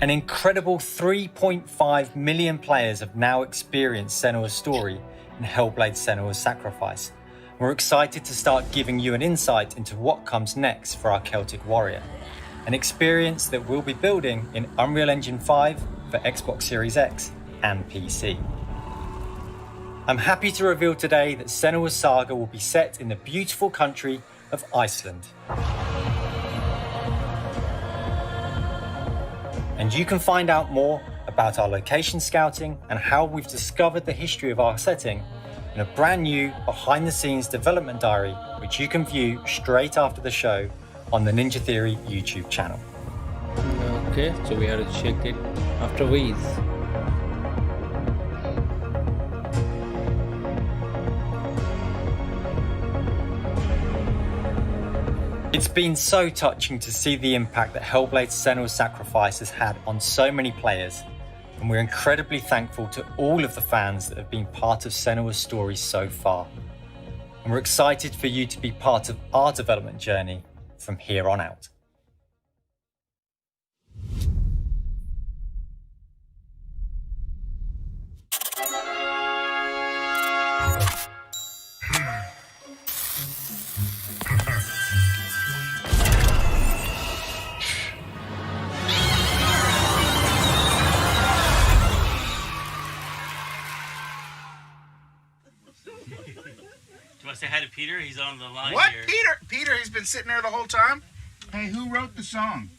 An incredible 3.5 million players have now experienced Senua's story in Hellblade: Senua's Sacrifice. We're excited to start giving you an insight into what comes next for our Celtic Warrior, an experience that we'll be building in Unreal Engine 5 for Xbox Series X and PC. I'm happy to reveal today that Senua's Saga will be set in the beautiful country of Iceland. And you can find out more about our location scouting and how we've discovered the history of our setting in a brand new behind-the-scenes development diary, which you can view straight after the show on the Ninja Theory YouTube channel. Okay, so we have to check it afterwards. It's been so touching to see the impact that Hellblade: Senua's Sacrifice has had on so many players, and we're incredibly thankful to all of the fans that have been part of Senua's story so far. And we're excited for you to be part of our development journey from here on out. Do I say hi to Peter? He's on the line What? here. Peter, he's been sitting there the whole time? Hey, who wrote the song?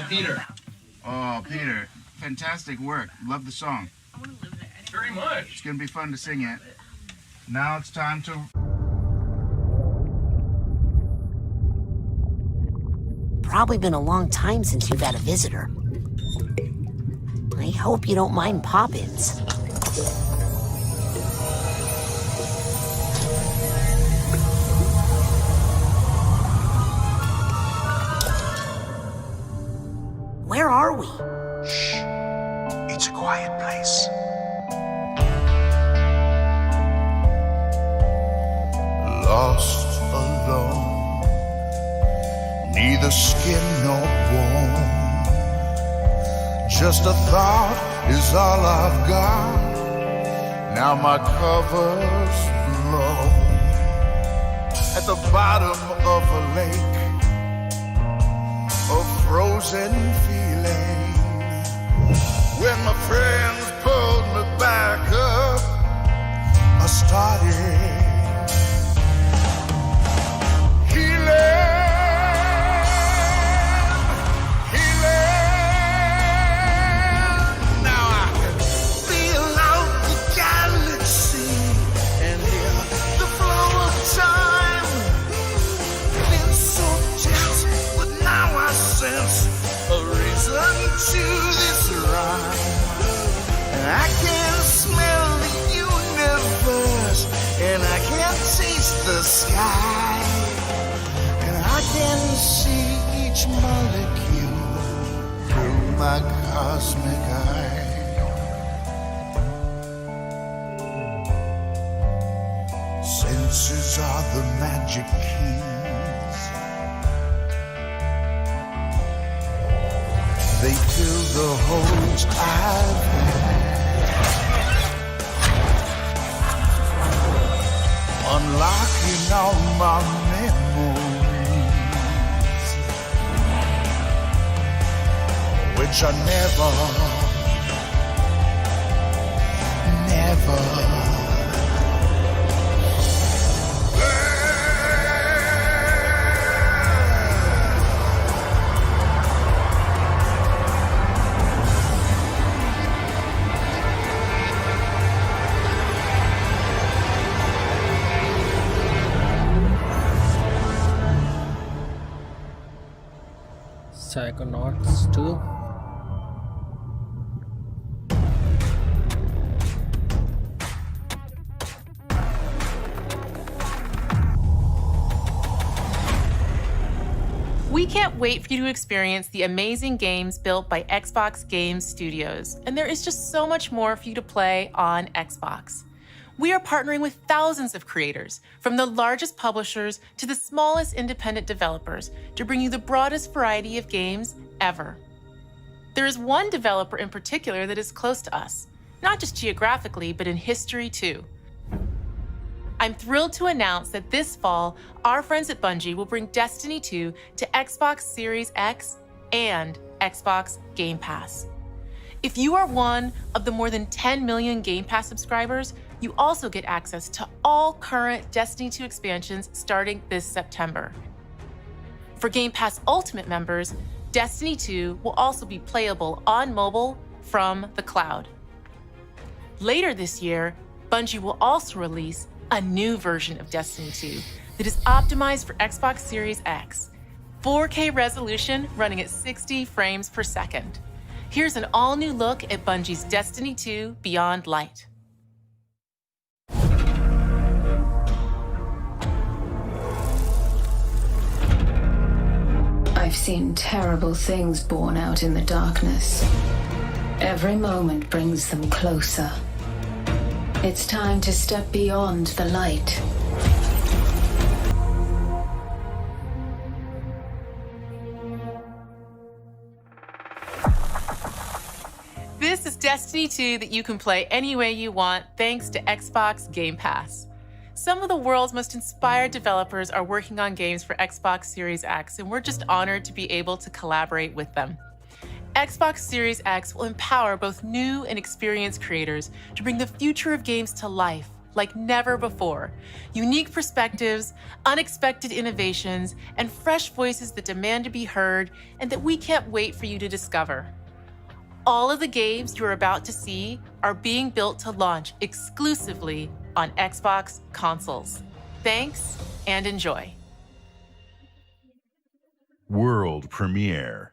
Peter. Oh, Peter. Fantastic work. Love the song. Very much. It's going to be fun to sing it. Now it's time to... Probably been a long time since you've had a visitor. I hope you don't mind pop-ins. Where are we? Shh. It's a quiet place. Lost alone, neither skin nor bone. Just a thought is all I've got. Now my cover's blown. At the bottom of a lake, a frozen feeling. When my friends pulled me back up, I started a reason to this rhyme. And I can smell the universe, and I can taste the sky, and I can see each molecule through my cosmic eye. Senses are the magic keys. They fill the holes I've had, unlocking all my memories, which I never Psychonauts 2. We can't wait for you to experience the amazing games built by Xbox Game Studios, and there is just so much more for you to play on Xbox. We are partnering with thousands of creators, from the largest publishers to the smallest independent developers, to bring you the broadest variety of games ever. There is one developer in particular that is close to us, not just geographically, but in history too. I'm thrilled to announce that this fall, our friends at Bungie will bring Destiny 2 to Xbox Series X and Xbox Game Pass. If you are one of the more than 10 million Game Pass subscribers, you also get access to all current Destiny 2 expansions starting this September. For Game Pass Ultimate members, Destiny 2 will also be playable on mobile from the cloud. Later this year, Bungie will also release a new version of Destiny 2 that is optimized for Xbox Series X, 4K resolution running at 60 frames per second. Here's an all-new look at Bungie's Destiny 2 Beyond Light. I've seen terrible things born out in the darkness. Every moment brings them closer. It's time to step beyond the light. This is Destiny 2 that you can play any way you want thanks to Xbox Game Pass. Some of the world's most inspired developers are working on games for Xbox Series X, and we're just honored to be able to collaborate with them. Xbox Series X will empower both new and experienced creators to bring the future of games to life like never before. Unique perspectives, unexpected innovations, and fresh voices that demand to be heard and that we can't wait for you to discover. All of the games you're about to see are being built to launch exclusively on Xbox consoles. Thanks and enjoy. World premiere.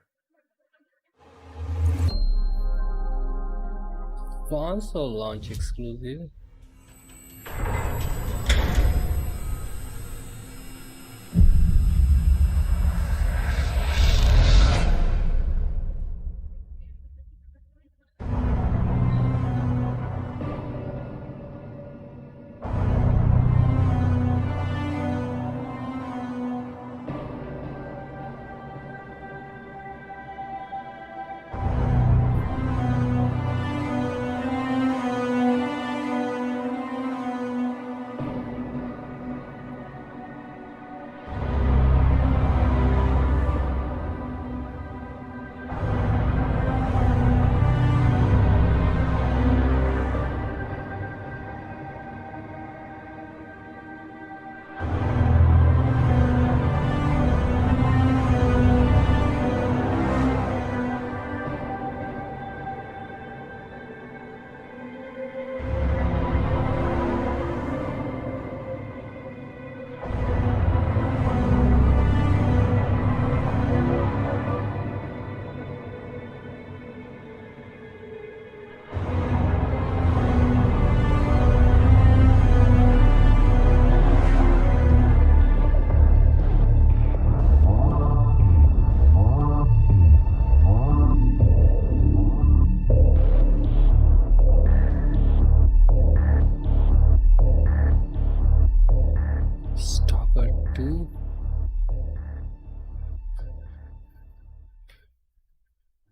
Console launch exclusive.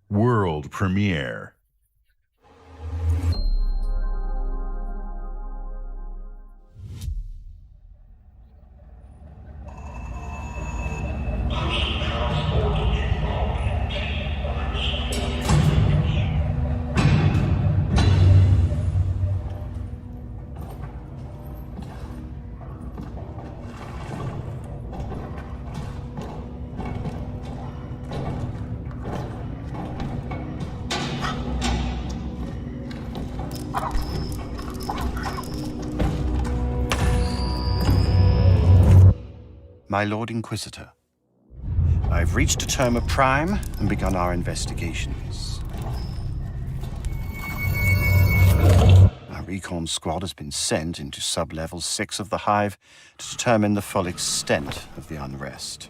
World premiere. My Lord Inquisitor, I've reached Terma Prime and begun our investigations. Our recon squad has been sent into sub-level 6 of the Hive to determine the full extent of the unrest.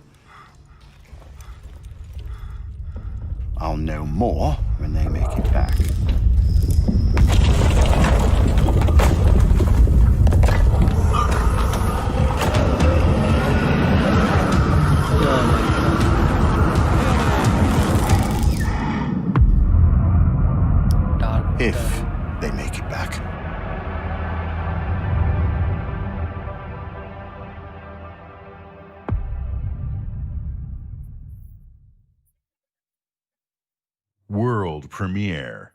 I'll know more when they make it back. If they make it back. World premiere.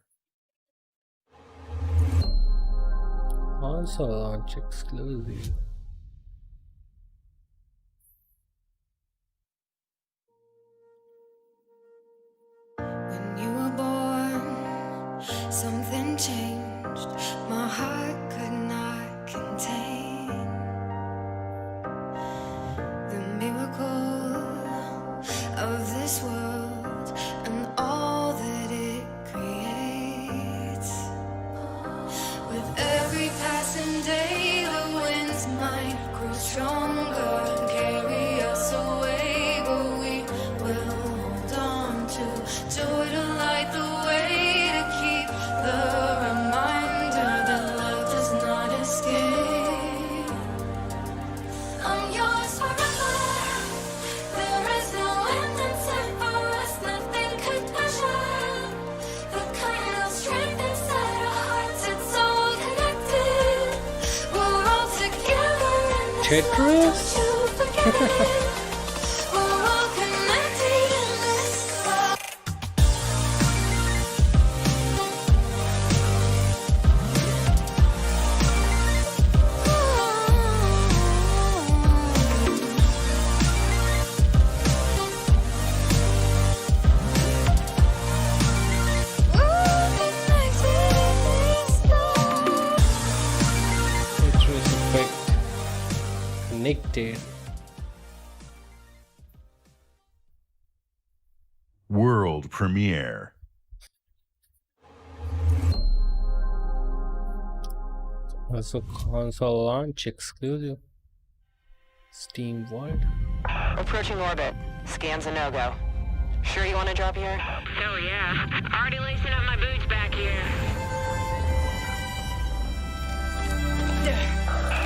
Also launch exclusive. When you were born, something changed. My heart could not contain the miracle of this world and all that it creates. With every passing day, the winds might grow stronger, carry us away, but we will hold on to joy to light the way, to keep the reminder that love does not escape. I'm yours forever. There is no end in sight for us, nothing could measure the kind of strength inside our hearts. It's all connected. We're all together in this. Tetris? We're all connected in this love. Tetris effect. Connected. World premiere. Also console launch exclusive. Steam World. Approaching orbit. Scans a no-go. Sure you want to drop here? Hell yeah. Already lacing up my boots back here.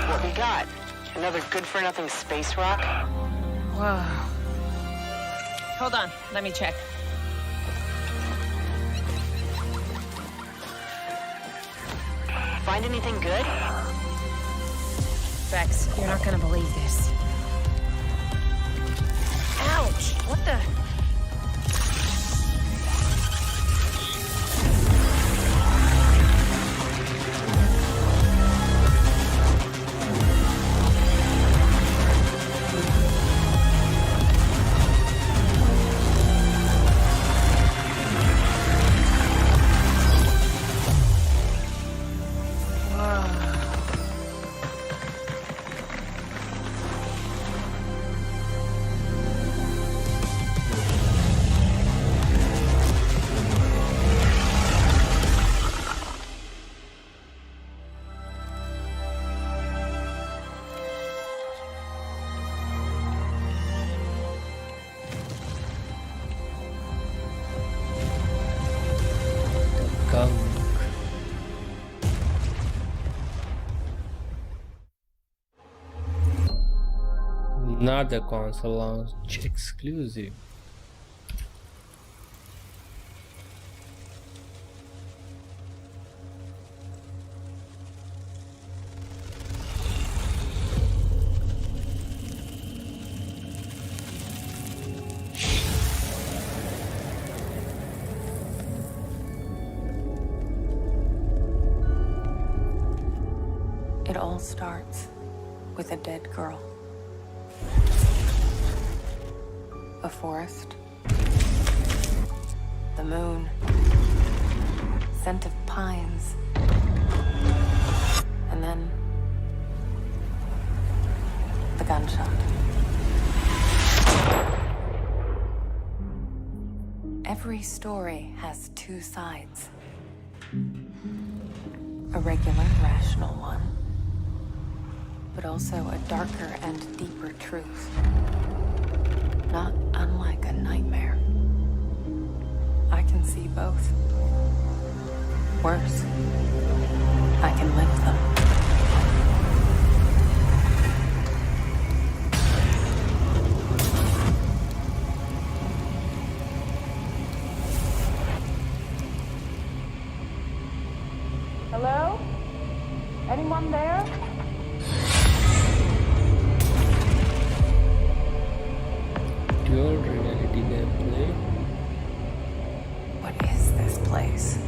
What we got? Another good-for-nothing space rock? Whoa. Hold on, let me check. Find anything good? Vex, you're not gonna believe this. Ouch! What the? Another console launch exclusive. It all starts with a dead girl. A forest. The moon. Scent of pines. And then the gunshot. Every story has two sides. A regular, rational one, but also a darker and deeper truth. Not unlike a nightmare. I can see both. Worse, I can live them. Hello? Anyone there? Dual reality gameplay. What is this place?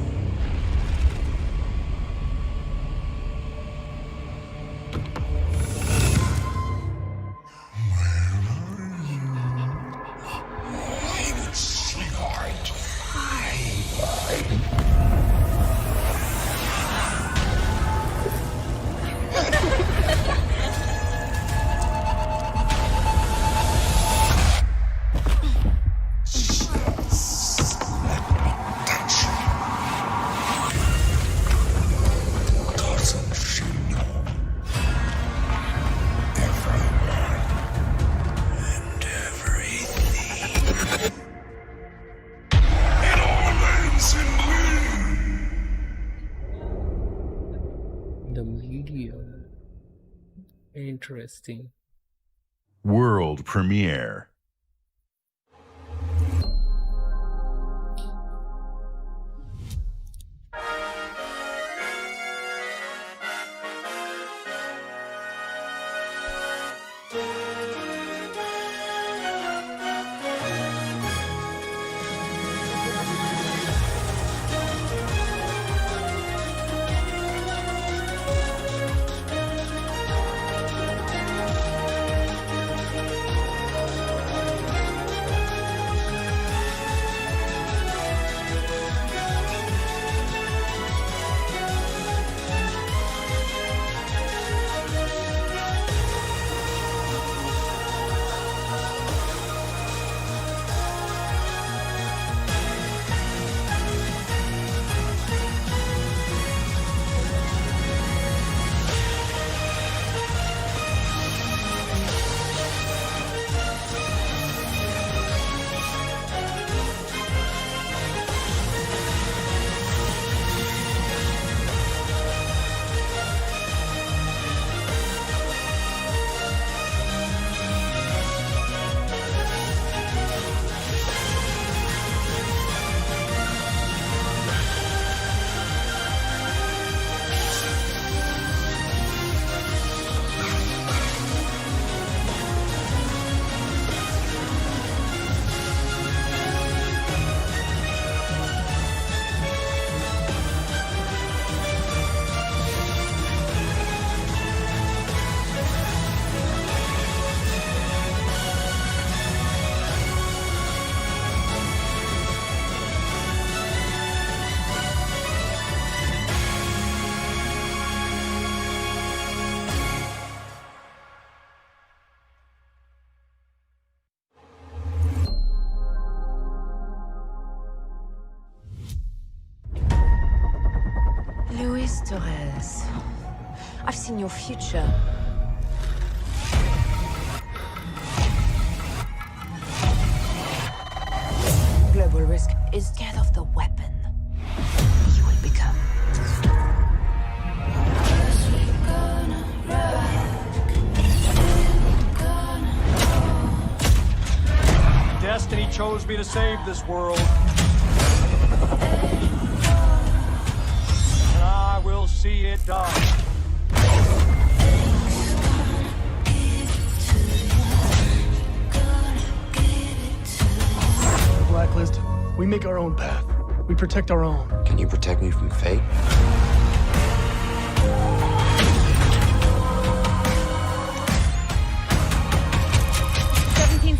The medium. Interesting. World premiere. Luis Torres, I've seen your future. Global risk is scared of the weapon you will become. Destiny chose me to save this world. And I will see it done. Blacklist, we make our own path. We protect our own. Can you protect me from fate?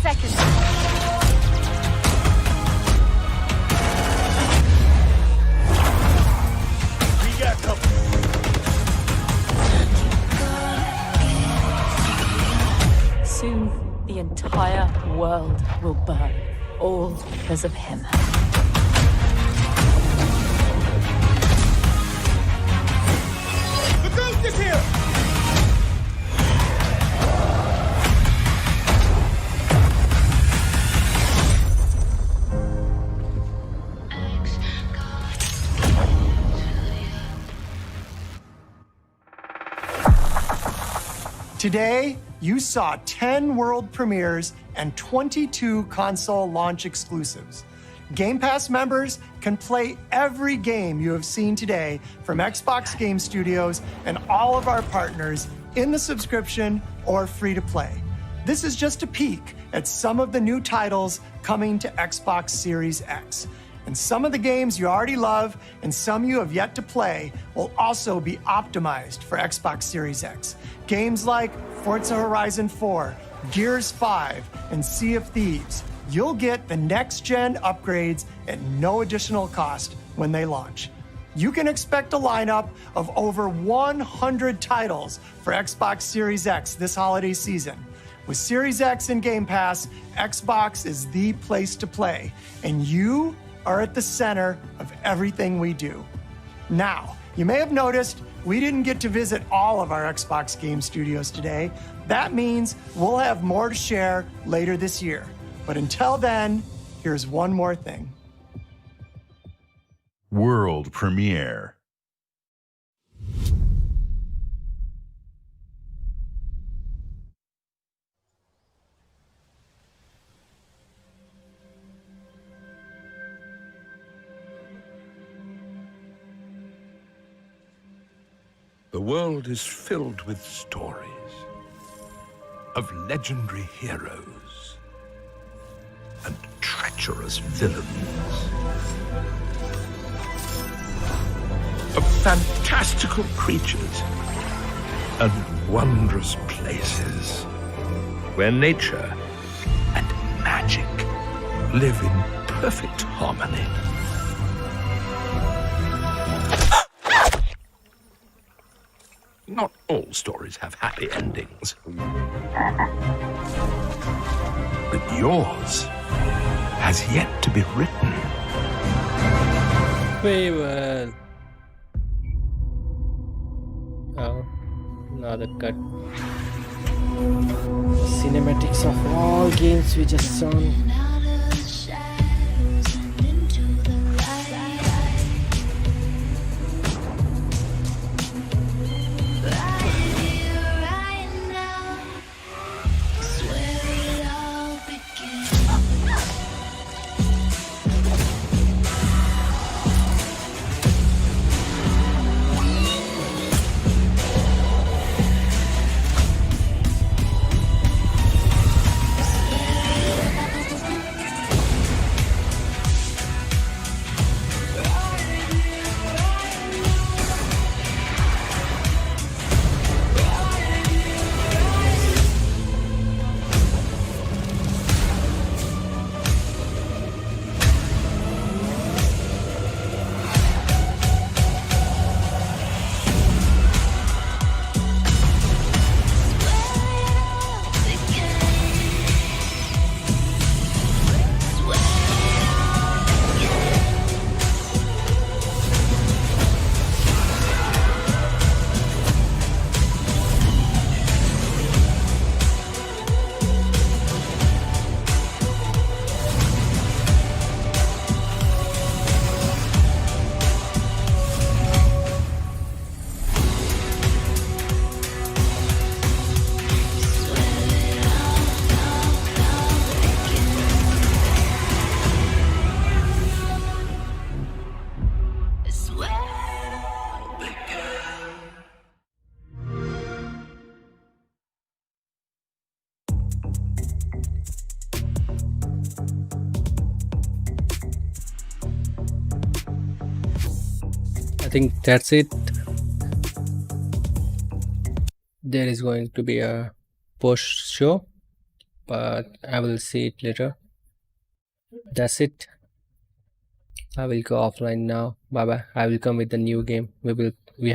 Seconds. We got company. Soon, the entire world will burn, all because of him. Today, you saw 10 world premieres and 22 console launch exclusives. Game Pass members can play every game you have seen today from Xbox Game Studios and all of our partners in the subscription or free to play. This is just a peek at some of the new titles coming to Xbox Series X. And some of the games you already love and some you have yet to play will also be optimized for Xbox Series X. Games like Forza Horizon 4, Gears 5, and Sea of Thieves. You'll get the next-gen upgrades at no additional cost when they launch. You can expect a lineup of over 100 titles for Xbox Series X this holiday season. With Series X and Game Pass, Xbox is the place to play, and you are at the center of everything we do. Now, you may have noticed we didn't get to visit all of our Xbox Game Studios today. That means we'll have more to share later this year. But until then, here's one more thing. World premiere. The world is filled with stories of legendary heroes and treacherous villains, of fantastical creatures and wondrous places where nature and magic live in perfect harmony. Not all stories have happy endings. But yours has yet to be written. Very well. Oh, another cut. Cinematics of all games we just saw. I think that's it. There is going to be a post show, but I will see it later. That's it. I will go offline now. Bye bye. I will come with the new game. We